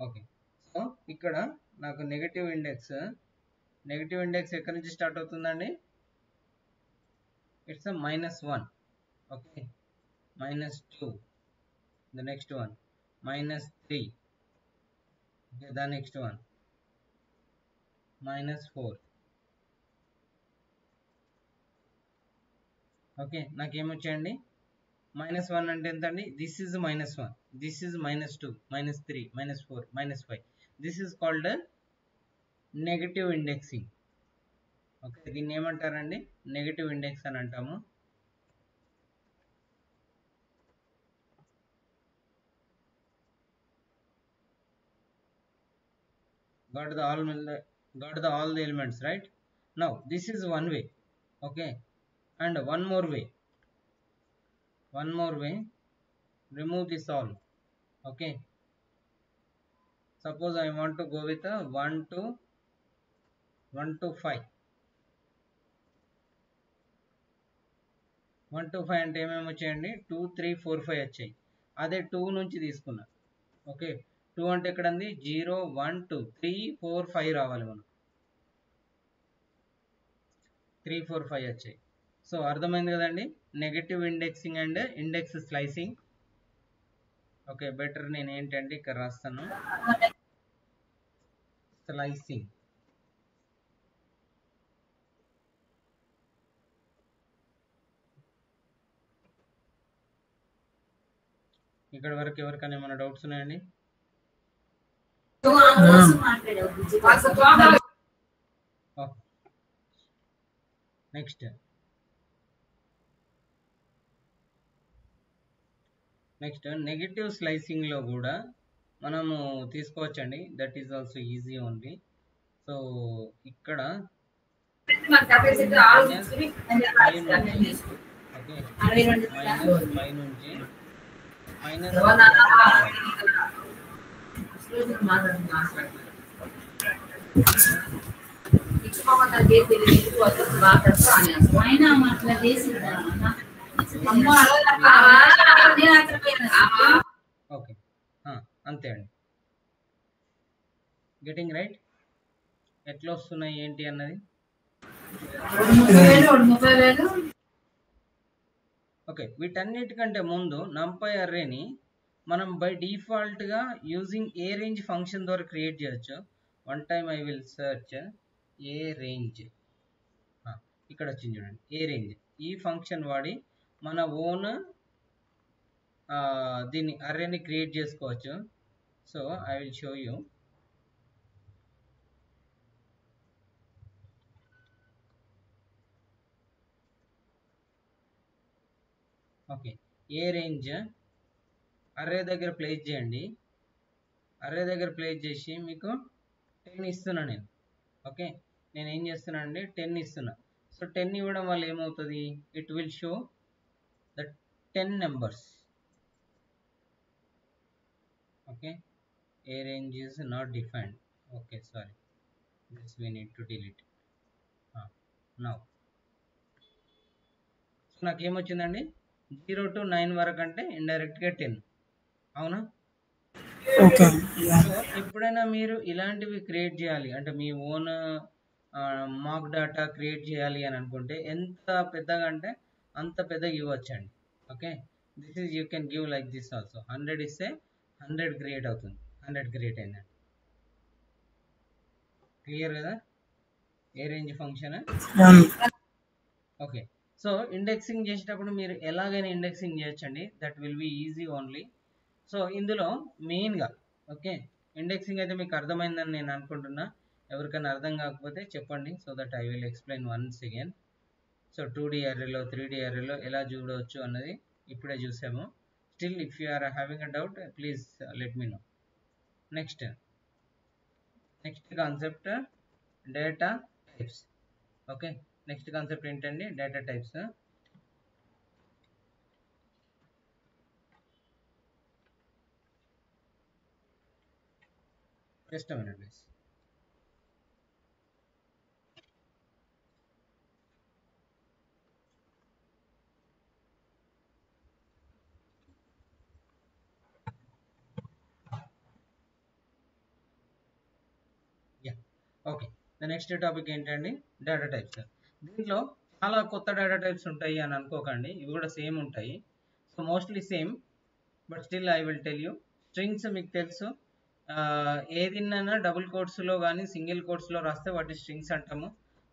B: ఓకే, సో ఇక్కడ నాకు నెగటివ్ ఇండెక్స్ ఎక్కడి నుంచి స్టార్ట్ అవుతుందండి? It's -1. Okay, -2, the next one -3, okay, the next one -4. Okay, నాకేమొచ్చాయండి? -1 అంటే ఎంత అండి? This is -1, this is -2, -3, -4, -5. This is called negative indexing. Okay, దీన్ని ఏమంటారండి? నెగటివ్ ఇండెక్స్ అని అంటాము. got the all the elements, right? Now this is one way. Okay, and one more way, remove this all. Okay, suppose I want to go with a 1 to 5. 1 to 5 అంటే ఏమేమి వచ్చాయండి? 2 3 4 5 వచ్చాయి. అదే 2 నుంచి తీసుకున్నా. Okay, 2 అంటే ఎక్కడ ఉంది? 0 1 2 3 4 5 రావాలి మనకు. 3 4 5 వచ్చాయి. సో అర్థమైంది కదండి, negative indexing and index slicing. Okay, better నేను ఏంటంటే ఇక్కడ రాస్తాను స్లైసింగ్. ఇక్కడ వరకు ఎవరికైనా ఏమైనా డౌట్స్ ఉన్నాయండి? నెక్స్ట్ నెగటివ్ స్లైసింగ్ లో కూడా మనము తీసుకోవచ్చండి. That is also easy only. So ఇక్కడ -5 నుంచి ఓకే, అంతే అండి. Getting right? ఎట్లా వస్తున్నాయి ఏంటి అన్నది. ఓకే, వీటన్నిటికంటే ముందు నంపై అర్రేని మనం బై డిఫాల్ట్గా యూజింగ్ ఏ రేంజ్ ఫంక్షన్ ద్వారా క్రియేట్ చేయొచ్చు. One time I will search A range. ఇక్కడ వచ్చింది చూడండి, ఏ రేంజ్. ఈ ఫంక్షన్ వాడి మన ఓన్ దీన్ని అర్రేని క్రియేట్ చేసుకోవచ్చు. So I will show you. Okay, A range array దగ్గర ప్లేస్ చేయండి. అర్రే దగ్గర ప్లేస్ చేసి మీకు 10 ఇస్తున్నా నేను. ఓకే, నేను ఏం చేస్తున్నా అండి? 10 ఇస్తున్నా. సో 10 ఇవ్వడం వల్ల ఏమవుతుంది? It will show the 10 numbers. Okay, A range is not defined. Okay, sorry, this we need to delete. Now నాకేమొచ్చిందండి 0 to 9 వరకు అంటే ఇండైరెక్ట్గా 10. అవునా?
A: ఓకే.
B: సో ఎప్పుడైనా మీరు ఇలాంటివి క్రియేట్ చేయాలి అంటే మీ ఓన్ మాక్ డేటా క్రియేట్ చేయాలి అని అనుకుంటే ఎంత పెద్దగా అంటే అంత పెద్దగా ఇవ్వచ్చండి. Okay, this is you can give like this also. 100 ఇస్తే 100 క్రియేట్ అవుతుంది. 100 క్రియేట్ అయిందండి. క్లియర్ కదా a range function? Okay, so indexing చేసేటప్పుడు మీరు ఎలాగైనా ఇండెక్సింగ్ చేయొచ్చండి. That will be easy only. So ఇందులో మెయిన్గా ఓకే ఇండెక్సింగ్ అయితే మీకు అర్థమైందని నేను అనుకుంటున్నా. ఎవరికైనా అర్థం కాకపోతే చెప్పండి, so that I will explain once again. So 2D అర్రేలో 3D అర్రేలో ఎలా చూడవచ్చు అన్నది ఇప్పుడే చూసాము. Still if you are having a doubt please let me know. Next concept data types. Okay, next concept ఏంటండి? Data types. Just a minute please. Okay, the next topic ఏంటండి? Data types. దీంట్లో చాలా కొత్త డేటా టైప్స్ ఉంటాయి అని అనుకోకండి, ఇవి కూడా సేమ్ ఉంటాయి. So mostly same, but still I will tell you. Strings మీకు తెలుసు, ఏదిన్నా డబుల్ కోట్స్లో కానీ సింగిల్ కోట్స్లో రాస్తే వాటి స్ట్రింగ్స్ అంటాము.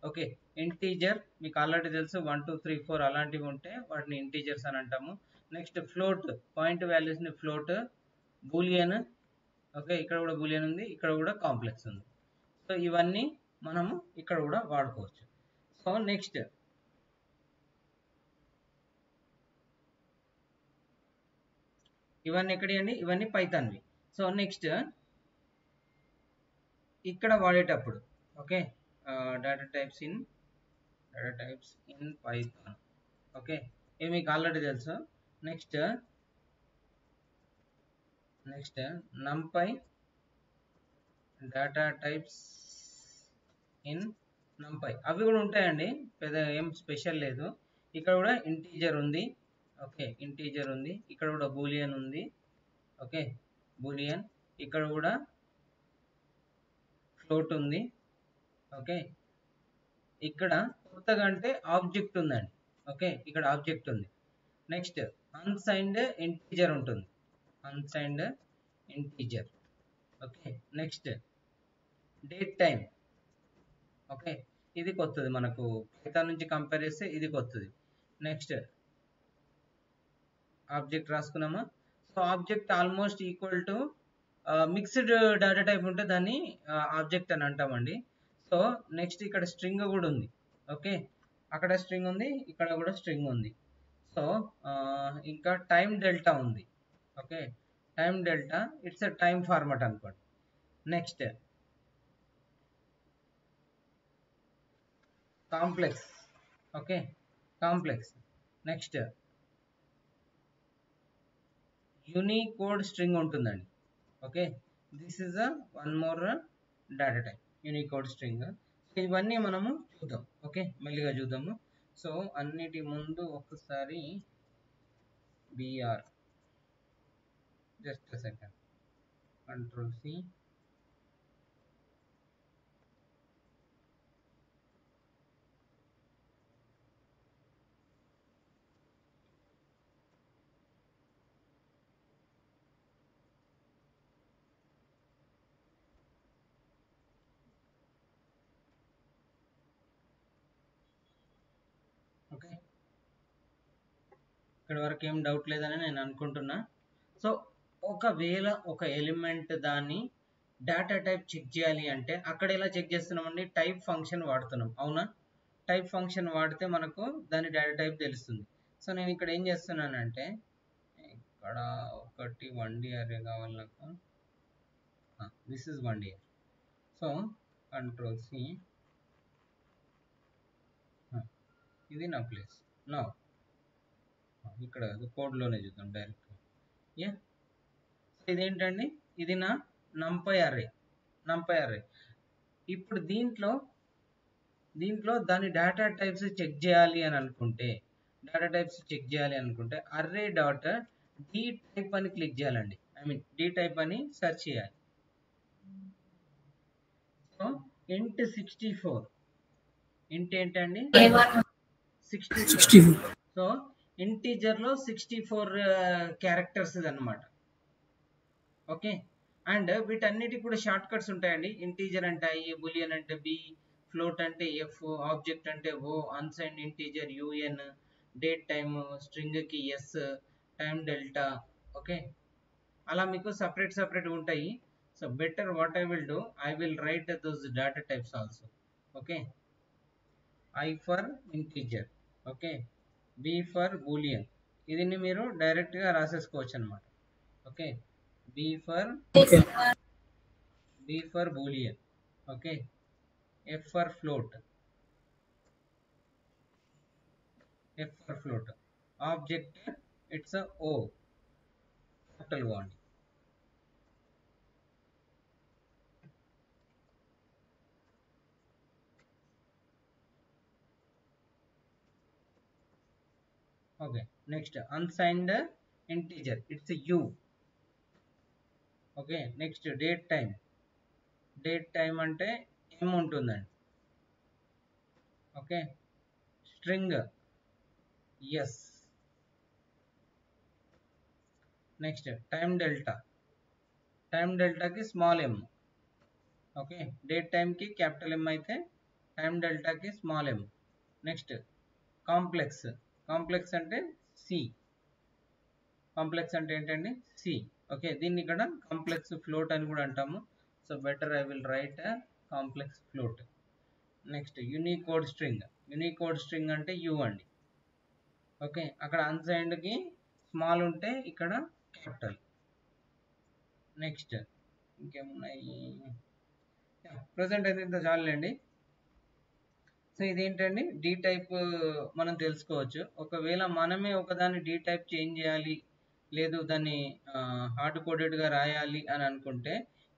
B: ఓకే, ఇంటీజర్ మీకు ఆల్రెడీ తెలుసు, 1 2 3 4 అలాంటివి ఉంటే వాటిని ఇంటీజర్స్ అని అంటాము. నెక్స్ట్ ఫ్లోట్, పాయింట్ వాల్యూస్ని ఫ్లోట్. బూలియన్, ఓకే ఇక్కడ కూడా బూలియన్ ఉంది, ఇక్కడ కూడా కాంప్లెక్స్ ఉంది. సో ఇవన్నీ మనము ఇక్కడ కూడా వాడుకోవచ్చు. సో నెక్స్ట్ ఇవన్నీ ఎక్కడి అండి? ఇవన్నీ పైథాన్వి. సో నెక్స్ట్ ఇక్కడ వాడేటప్పుడు okay data types in Python. Okay, ఇవి మీకు ఆల్రెడీ తెలుసు. Next numpy data types in numpy. అవి కూడా ఉంటాయండి, పెద్ద ఏం స్పెషల్ లేదు. ఇక్కడ కూడా ఇంటీజర్ ఉంది. ఓకే, ఇంటీజర్ ఉంది. ఇక్కడ కూడా బూలియన్ ఉంది. Okay, Boolean. ఇక్కడ కూడా ఫ్లోట్ ఉంది. ఓకే, ఇక్కడ కొత్తగా అంటే ఆబ్జెక్ట్ ఉందండి. ఓకే, ఇక్కడ ఆబ్జెక్ట్ ఉంది. నెక్స్ట్ అన్సైన్డ్ ఇంటీజర్ ఉంటుంది, unsigned integer. Okay, next date time. Okay, ఇది కొత్తది, మనకు పైథాన్ నుంచి కంపేర్ చేస్తే ఇది కొత్తది. నెక్స్ట్ ఆబ్జెక్ట్ రాసుకున్నామా? So object almost equal to mixed data type ఉంటే దాన్ని ఆబ్జెక్ట్ అని అంటామండి. సో నెక్స్ట్ ఇక్కడ స్ట్రింగ్ కూడా ఉంది. ఓకే, అక్కడ స్ట్రింగ్ ఉంది, ఇక్కడ కూడా స్ట్రింగ్ ఉంది. సో ఇంకా టైం డెల్టా ఉంది. Okay, time delta it's a time format అనుకోండి. Next complex. Okay, complex. Next unicode string ఉంటుందండి. Okay, this is a one more data type, unicode string. ఇవన్నీ మనము చూద్దాం. ఓకే, మెల్లిగా చూద్దాము. సో అన్నిటి ముందు ఒకసారి బిఆర్, just second, control C. Okay, ఇక్కడ వరకు ఏం డౌట్ లేదని నేను అనుకుంటున్నా. సో ఒకవేళ ఒక ఎలిమెంట్ దాన్ని డేటా టైప్ చెక్ చేయాలి అంటే అక్కడ ఎలా చెక్ చేస్తున్నామండి? టైప్ ఫంక్షన్ వాడుతున్నాం, అవునా? టైప్ ఫంక్షన్ వాడితే మనకు దాని డేటా టైప్ తెలుస్తుంది. సో నేను ఇక్కడ ఏం చేస్తున్నానంటే, ఇక్కడ ఒకటి 1D అరే కావాలి నాకు. This is 1D. So control C, ఇది నా ప్లేస్. నా ఇక్కడ కోడ్లోనే చూద్దాం డైరెక్ట్గా. ఇదేంటండి? ఇది నా numpy అర్రే. ఇప్పుడు దీంట్లో దాని డేటా టైప్స్ చెక్ చేయాలి అని అనుకుంటే డేటా టైప్స్ చెక్ చేయాలి అనుకుంటే అర్రే డాట్ డి టైప్ అని క్లిక్ చేయాలండి. ఐ మీన్ డి టైప్ అని సెర్చ్ చేయాలి. సో ఇంట్ 64 ఇంట్ ఏంటండి 64. సో ఇంటీజర్ లో 64 క్యారెక్టర్స్ అన్నమాట. ఓకే, అండ్ వీటన్నిటికి కూడా షార్ట్ కట్స్ ఉంటాయండి. ఇంటీజర్ అంటే ఐ, బులియన్ అంటే బి, ఫ్లోట్ అంటే ఎఫ్, ఆబ్జెక్ట్ అంటే O, unsigned integer U N, date time string కి ఎస్, టైం డెల్టా. ఓకే, అలా మీకు సపరేట్ ఉంటాయి. So better what I will do, I will write those data types also. Okay, I for integer, okay, B for boolean. ఇది మీరు direct గా రాసేసుకోవచ్చు అనమాట. Okay, B for boolean, okay, F for float, object it's O, capital one. Okay, next unsigned integer, it's a u. Okay, next date time అంటే m ఉంటుందండి. Okay, string S. Next time డెల్టాకి small m. Okay, date టైంకి capital M అయితే time డెల్టాకి small m. Next complex అంటే C. Complex అంటే ఏంటండి C. Okay, దీన్ని ఇక్కడ కాంప్లెక్స్ ఫ్లోట్ అని కూడా అంటాము. So better I will right complex float. Next unicode string అంటే యు అండి. ఓకే, అక్కడ అన్సైన్డ్ కి స్మాల్ ఉంటే ఇక్కడ క్యాపిటల్. నెక్స్ట్ ఇంకేమున్నాయి, ప్రజెంట్ అయితే ఇంత చాలండి. సో ఇదేంటండి డి టైప్ మనం తెలుసుకోవచ్చు. ఒకవేళ మనమే ఒకదాన్ని డి టైప్ చేంజ్ చేయాలి, లేదు దాన్ని హార్డ్ కోడెడ్ గా రాయాలి అని అనుకుంటే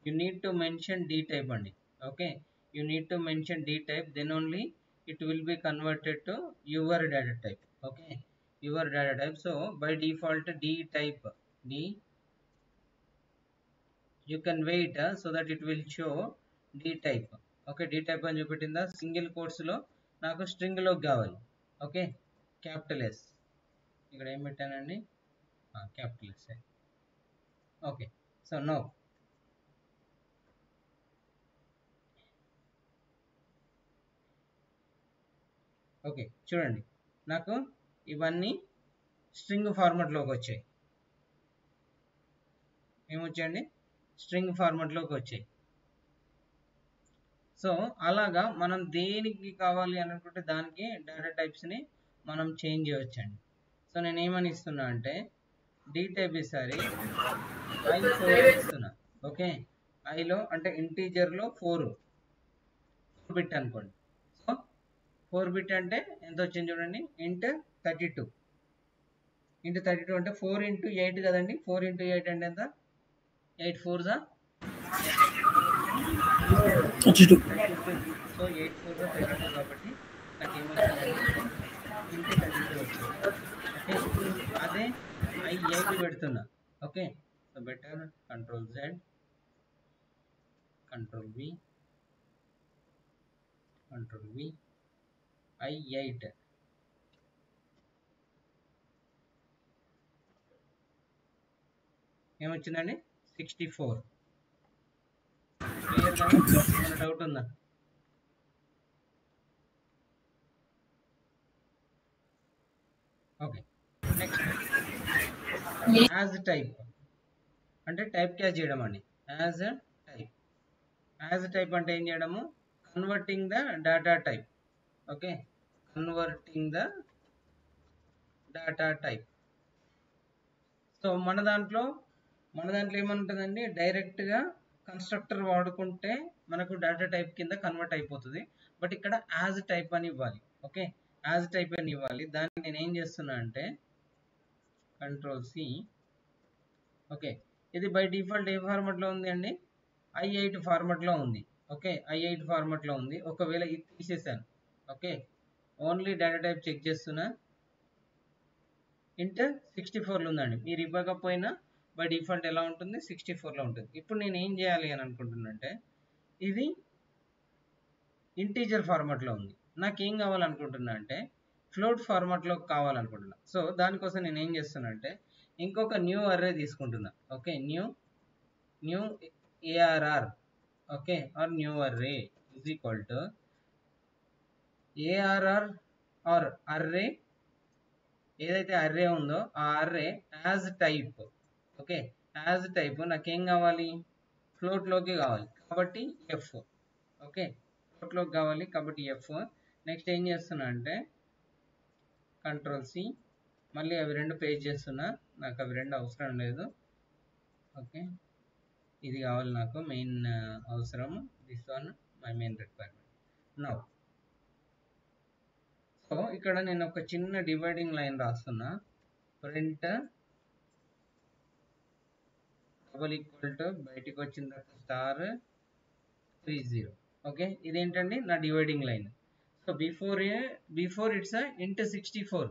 B: you need to mention dtype అండి. Okay, you need to mention dtype, then only it will be converted to your data type. Okay, your data type. So by default dtype, you can wait so that it will show d type. Okay, d type అని చూపెట్టిందా, single quotes లో నాకు string లో కావాలి. Okay, capital yes, ఇక్కడ ఏం పెట్టానండి, capital S. Okay, so no okay చూడండి, నాకు ఇవన్నీ స్ట్రింగ్ ఫార్మాట్ లోకి వచ్చాయి. ఏమొచ్చాయండి, స్ట్రింగ్ ఫార్మాట్ లోకి వచ్చాయి. సో అలాగా మనం దేనికి కావాలి అనుకుంటే దానికి డేటా టైప్స్ ని మనం చేంజ్ చేయవచ్చండి. సో నేను ఏమని ఇస్తున్నా అంటే డి టైప్ ఈసారి i4 ఇస్తున్నా. ఓకే, ఐలో అంటే ఇంటీజర్ లో 4 బిట్ అనుకోండి. సో 4 బిట్ అంటే ఎంత వచ్చింది చూడండి, ఇంట్ 32. ఇంటూ 32 అంటే 4 ఇంటూ 8 కదండి. 4 ఇంటూ 8 అంటే ఎంత, 8 4s
A: 32.
B: సో 8 4s 32 కాబట్టి నాకు ఏమొచ్చిందంటే ఇంటూ 32 వచ్చింది. ఓకే, అదే i8 పెడుతున్నా. Okay, so better control Z, control V, i8 ఏమొచ్చిందండి 64. Clear గా, ఏమైనా డౌట్ ఉందా? ఓకే, నెక్స్ట్ యాజ్ టైప్ అంటే టైప్ క్యాచ్ చేయడం అండి. యాజ్ టైప్ అంటే ఏం చేయడము, converting the data type. Okay, converting the data type. So మన దాంట్లో ఏమంటుందండి, డైరెక్ట్ గా కన్స్ట్రక్టర్ వాడుకుంటే మనకు డేటా టైప్ కింద కన్వర్ట్ అయిపోతుంది. బట్ ఇక్కడ యాజ్ టైప్ అని ఇవ్వాలి. ఓకే, యాజ్ టైప్ అని ఇవ్వాలి. దాన్ని నేను ఏం చేస్తున్నా అంటే కంట్రోల్ సి. ఓకే, ఇది బై డిఫాల్ట్ ఏ ఫార్మాట్ లో ఉంది అండి, i8 ఫార్మాట్ లో ఉంది. ఓకే, i8 ఫార్మాట్ లో ఉంది. ఒకవేళ ఇది తీసేసాను, okay, only data type check చేస్తున్నా, ఇంట్ 64లో ఉందండి. మీరు ఇవ్వకపోయినా బై డిఫాల్ట్ ఎలా ఉంటుంది 64లో ఉంటుంది. ఇప్పుడు నేను ఏం చేయాలి అని అనుకుంటున్నా అంటే ఇది ఇంటీజర్ ఫార్మాట్లో ఉంది. నాకేం కావాలనుకుంటున్నా అంటే ఫ్లోట్ ఫార్మాట్లో కావాలనుకుంటున్నా. సో దానికోసం నేను ఏం చేస్తున్నా అంటే ఇంకొక న్యూ అర్రే తీసుకుంటున్నా. Okay, new ARR okay or new array is equal to ARR or array, ఏదైతే అర్రే ఉందో ఆ array as type. Okay, as type నాకేం కావాలి ఫ్లోట్లోకి కావాలి కాబట్టి ఎఫ్. ఓకే, ఫ్లోట్లోకి కావాలి కాబట్టి ఎఫ్. నెక్స్ట్ ఏం చేస్తున్నా అంటే Ctrl+C, మళ్ళీ అవి రెండు పేస్ట్ చేస్తున్నా, నాకు అవి రెండు అవసరం లేదు. ఓకే, ఇది కావాలి నాకు మెయిన్ అవసరం. This one my main requirement. Now so ఇక్కడ నేను ఒక చిన్న డివైడింగ్ లైన్ రాస్తున్నా. ప్రింట్ డబుల్ ఈక్వల్ టు బయటికి వచ్చిన తర్వాత స్టార్ 30. ఓకే, ఇదేంటండి నా dividing line. So before it's ఇంట్ 64.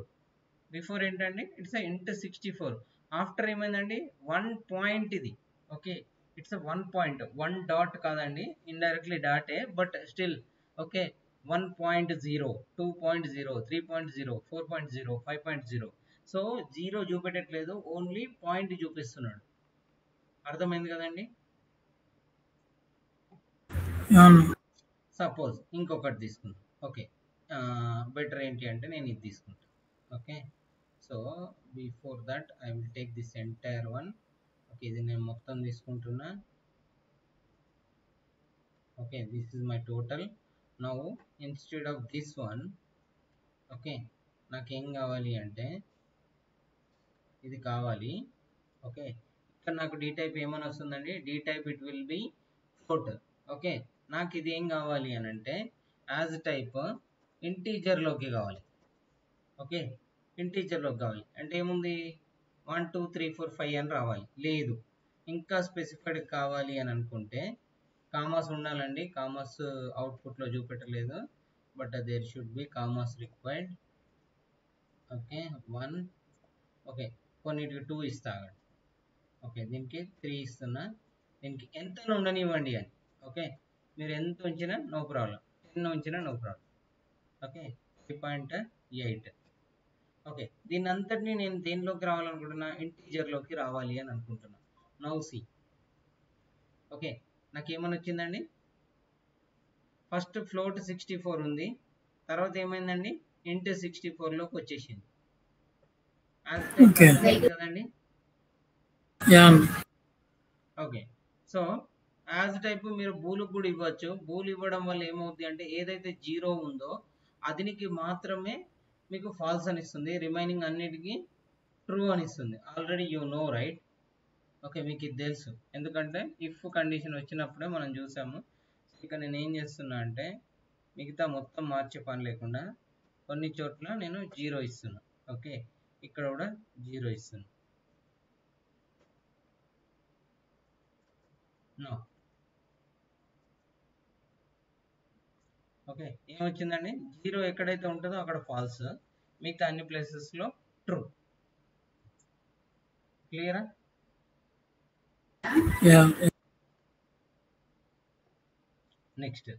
B: బిఫోర్ ఏంటండి ఇట్స్ ఇంట్ 64. ఆఫ్టర్ ఏమైందండి 1 పాయింట్ ఇది. ఓకే, ఇట్స్ 1 పాయింట్, 1 డాట్ కాదండి, ఇండైరెక్ట్లీ డాటే బట్ స్టిల్. ఓకే, 1.0, 2.0, 3.0, 4.0, 5.0. సో 0 చూపెట్టట్లేదు, ఓన్లీ పాయింట్ చూపిస్తున్నాడు. అర్థమైంది కదండి. సపోజ్ ఇంకొకటి తీసుకుందాం. ఓకే, బెటర్ ఏంటి అంటే నేను ఇది తీసుకుంటాను. Okay, so before that I will take this entire one. Okay, ఇది నేను మొత్తం తీసుకుంటున్నా. Okay, this is my total. Now instead of this one, okay, నాకేం కావాలి అంటే ఇది కావాలి. ఓకే, ఇక్కడ నాకు డి టైప్ ఏమని వస్తుందండి, D type it will be float. Okay, నాకు ఇది ఏం కావాలి అని అంటే యాజ్ టైప్ ఇంటీజర్లోకి కావాలి. ఓకే, ఇంటీజర్లోకి కావాలి అంటే ఏముంది 1 2 3 4 5 అని రావాలి. లేదు, ఇంకా స్పెసిఫైడ్ కావాలి అని అనుకుంటే కామాస్ ఉండాలండి. కామాస్ అవుట్పుట్లో చూపెట్టలేదు, but there should be commas required. Okay 1. Okay, కొన్నిటికి 2 ఇస్తాను. ఓకే, దీనికి 3 ఇస్తున్నా. దీనికి ఎంత ఉండనివ్వండి అని. ఓకే, మీరు ఎంత ఉంచినా నో ప్రాబ్లం, 10 ఉంచినా నో ప్రాబ్లం. ఓకే, 3.8. ఓకే, దీని అంతటిని నేను దేనిలోకి రావాలనుకుంటున్నా, ఇంటీజర్లోకి రావాలి అని అనుకుంటున్నా. Now see. ఓకే, నాకేమని వచ్చిందండి, ఫస్ట్ ఫ్లోట్ 64 ఉంది, తర్వాత ఏమైందండి ఇంట్ 64లోకి వచ్చేసింది. కదండి. ఓకే, సో యాజ్ టైప్ మీరు బూలు కూడా ఇవ్వచ్చు. బూలు ఇవ్వడం వల్ల ఏమవుతుంది అంటే ఏదైతే 0 ఉందో అదినికి మాత్రమే మీకు ఫాల్స్ అని ఇస్తుంది, రిమైనింగ్ అన్నిటికీ ట్రూ అని ఇస్తుంది. Already you know right. Okay, మీకు ఇది తెలుసు, ఎందుకంటే ఇఫ్ కండిషన్ వచ్చినప్పుడే మనం చూసాము. ఇక నేను ఏం చేస్తున్నా అంటే మిగతా మొత్తం మార్చే పని లేకుండా కొన్ని చోట్ల నేను 0 ఇస్తున్నా. ఓకే, ఇక్కడ కూడా 0 ఇస్తున్నా. నో. ఓకే, ఏమొచ్చిందండి 0 ఎక్కడైతే ఉంటుందో అక్కడ ఫాల్స్, మిగతా అన్ని ప్లేసెస్లో ట్రూ. క్లియరా? నెక్స్ట్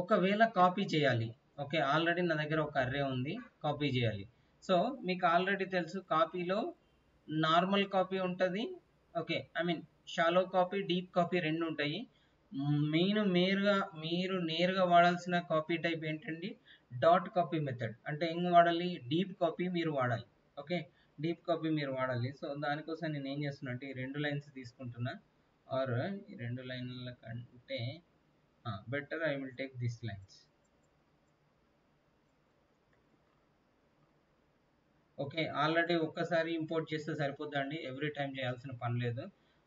B: ఒకవేళ కాపీ చేయాలి. ఓకే, ఆల్రెడీ నా దగ్గర ఒక అర్రే ఉంది, కాపీ చేయాలి. సో మీకు ఆల్రెడీ తెలుసు, కాపీలో నార్మల్ కాపీ ఉంటుంది. Okay, I mean shallow copy, deep copy రెండు ఉంటాయి. మీరు నేరుగా వాడాల్సిన కాపీ టైప్ ఏంటండి, డాట్ కాపీ మెథడ్. అంటే ఏం వాడాలి, డీప్ కాపీ మీరు వాడాలి. ఓకే, డీప్ కాపీ మీరు వాడాలి. సో దానికోసం నేను ఏం చేస్తున్నా అంటే ఈ 2 లైన్స్ తీసుకుంటున్నా, ఆర్ ఈ 2 లైన్ల కంటే better I will take this lines. Okay, already ఒక్కసారి ఇంపోర్ట్ చేస్తే సరిపోద్దండి, ఎవ్రీ టైం చేయాల్సిన పని లేదు,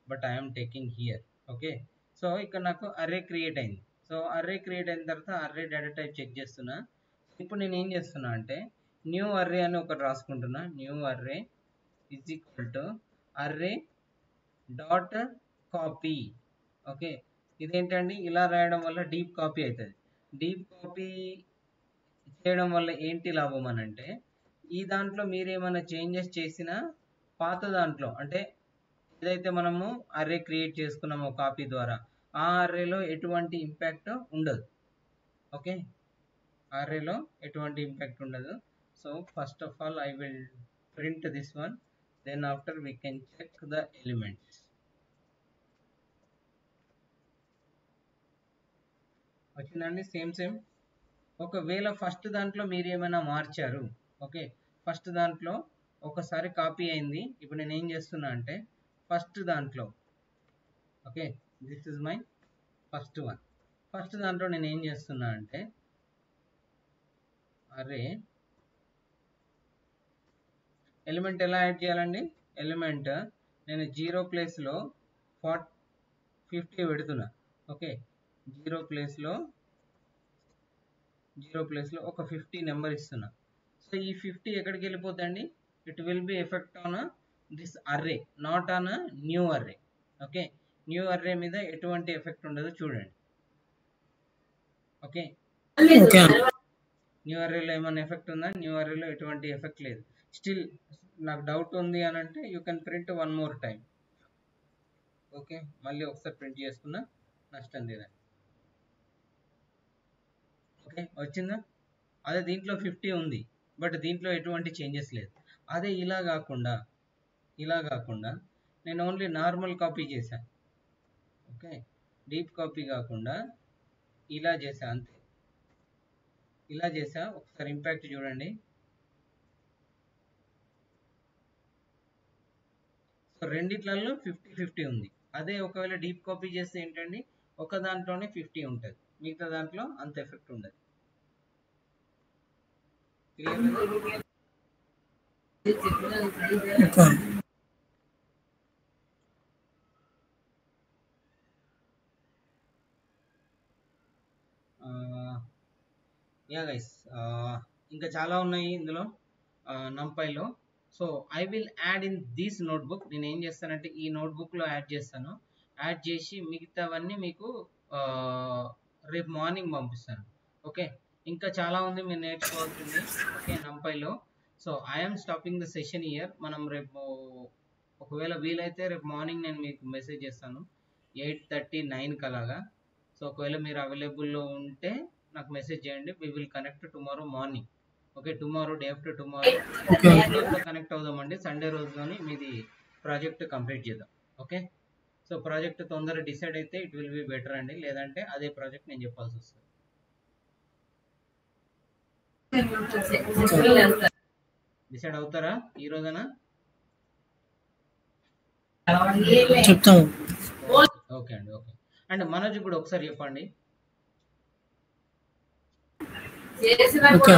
B: but I'm taking here. Okay, so ఇక్కడ నాకు అర్రే క్రియేట్ అయింది. సో అర్రే క్రియేట్ అయిన తర్వాత అర్రే డేటా టైప్ చెక్ చేస్తున్నా. ఇప్పుడు నేను ఏం చేస్తున్నా అంటే న్యూ అర్రే అని ఒకటి రాసుకుంటున్నా. New array is equal to array dot copy. Okay, ఇదేంటండి ఇలా రాయడం వల్ల డీప్ కాపీ అవుతుంది. డీప్ కాపీ చేయడం వల్ల ఏంటి లాభం అని అంటే ఈ దాంట్లో మీరు ఏమైనా చేంజెస్ చేసినా పాత దాంట్లో అంటే ఏదైతే మనము అర్రే క్రియేట్ చేసుకున్నామో కాపీ ద్వారా ఆ అర్రేలో ఎటువంటి ఇంపాక్ట్ ఉండదు. ఓకే, అర్రేలో ఎటువంటి ఇంపాక్ట్ ఉండదు. So first of all I will print this one, then after we can check the elements. వచ్చిందండి, సేమ్. ఒకవేళ ఫస్ట్ దాంట్లో మీరు ఏమైనా మార్చారు, ఓకే, ఫస్ట్ దాంట్లో ఒకసారి కాపీ అయింది. ఇప్పుడు నేను ఏం చేస్తున్నా అంటే ఫస్ట్ దాంట్లో, okay, this is my first one. First దాంట్లో నేను ఏం చేస్తున్నా అంటే అరే ఎలిమెంట్ ఎలా యాడ్ చేయాలండి? ఎలిమెంట్ నేను 0 ప్లేస్లో 50 పెడుతున్నా. ఓకే, 0 ప్లేస్లో ఒక 50 నెంబర్ ఇస్తున్నా. సో ఈ 50 ఎక్కడికి వెళ్ళిపోతుందండి? It will be effect on this array, not on new array. Okay, new array మీద ఎటువంటి ఎఫెక్ట్ ఉండదు చూడండి. ఓకే, న్యూ అర్రేలో ఏమైనా ఎఫెక్ట్ ఉందా? న్యూ అర్రేలో ఎటువంటి ఎఫెక్ట్ లేదు. స్టిల్ నాకు డౌట్ ఉంది అని అంటే you can print one more time. Okay, మళ్ళీ ఒకసారి ప్రింట్ చేసుకున్నా, నష్టం లేదండి. ఓకే, వచ్చిందా? అదే దీంట్లో 50 ఉంది, బట్ దీంట్లో ఎటువంటి చేంజెస్ లేదు. అదే ఇలా కాకుండా నేను ఓన్లీ నార్మల్ కాపీ చేశాను. ఓకే, డీప్ కాపీ కాకుండా ఇలా చేశా, అంతే. ఇలా చేసా, ఒకసారి ఇంపాక్ట్ చూడండి. సో రెండిట్లలో 50-50 ఉంది. అదే ఒకవేళ డీప్ కాపీ చేస్తే ఏంటండి, ఒక దాంట్లోనే 50 ఉంటుంది, మిగతా దాంట్లో అంత ఎఫెక్ట్ ఉండదు. యా గైస్, ఇంకా చాలా ఉన్నాయి ఇందులో నంపైలో. So I will add in this notebook. నేను ఏం చేస్తానంటే ఈ నోట్బుక్లో యాడ్ చేస్తాను. యాడ్ చేసి మిగతావన్నీ మీకు రేపు మార్నింగ్ పంపిస్తాను. ఓకే, ఇంకా చాలా ఉంది మీరు నేర్చుకోవాల్సింది. ఓకే, నంపైలో. So I'm stopping the session here. మనం రేపు ఒకవేళ వీలైతే రేపు మార్నింగ్ నేను మీకు మెసేజ్ చేస్తాను 8:30-9 అలాగా. సో ఒకవేళ మీరు అవైలబుల్లో ఉంటే నాకు మెసేజ్ చేయండి. We will connect tomorrow morning. Okay, tomorrow, day after tomorrow కూడా కనెక్ట్ అవుదామండి. సండే రోజుని మీది ప్రాజెక్ట్ కంప్లీట్ చేద్దాం. ఓకే, సో ప్రాజెక్ట్ తొందరగా డిసైడ్ అయితే ఇట్ విల్ బి బెటర్ అండి, లేదంటే అదే ప్రాజెక్ట్ నేను చెప్పాల్సి వస్తుంది. డిసైడ్ అవుతారా ఈ రోజున?
A: చెప్తాము.
B: ఓకే అండి, ఓకే. అండ్ మనోజ్ కూడా ఒకసారి చెప్పండి.
A: ఓకే.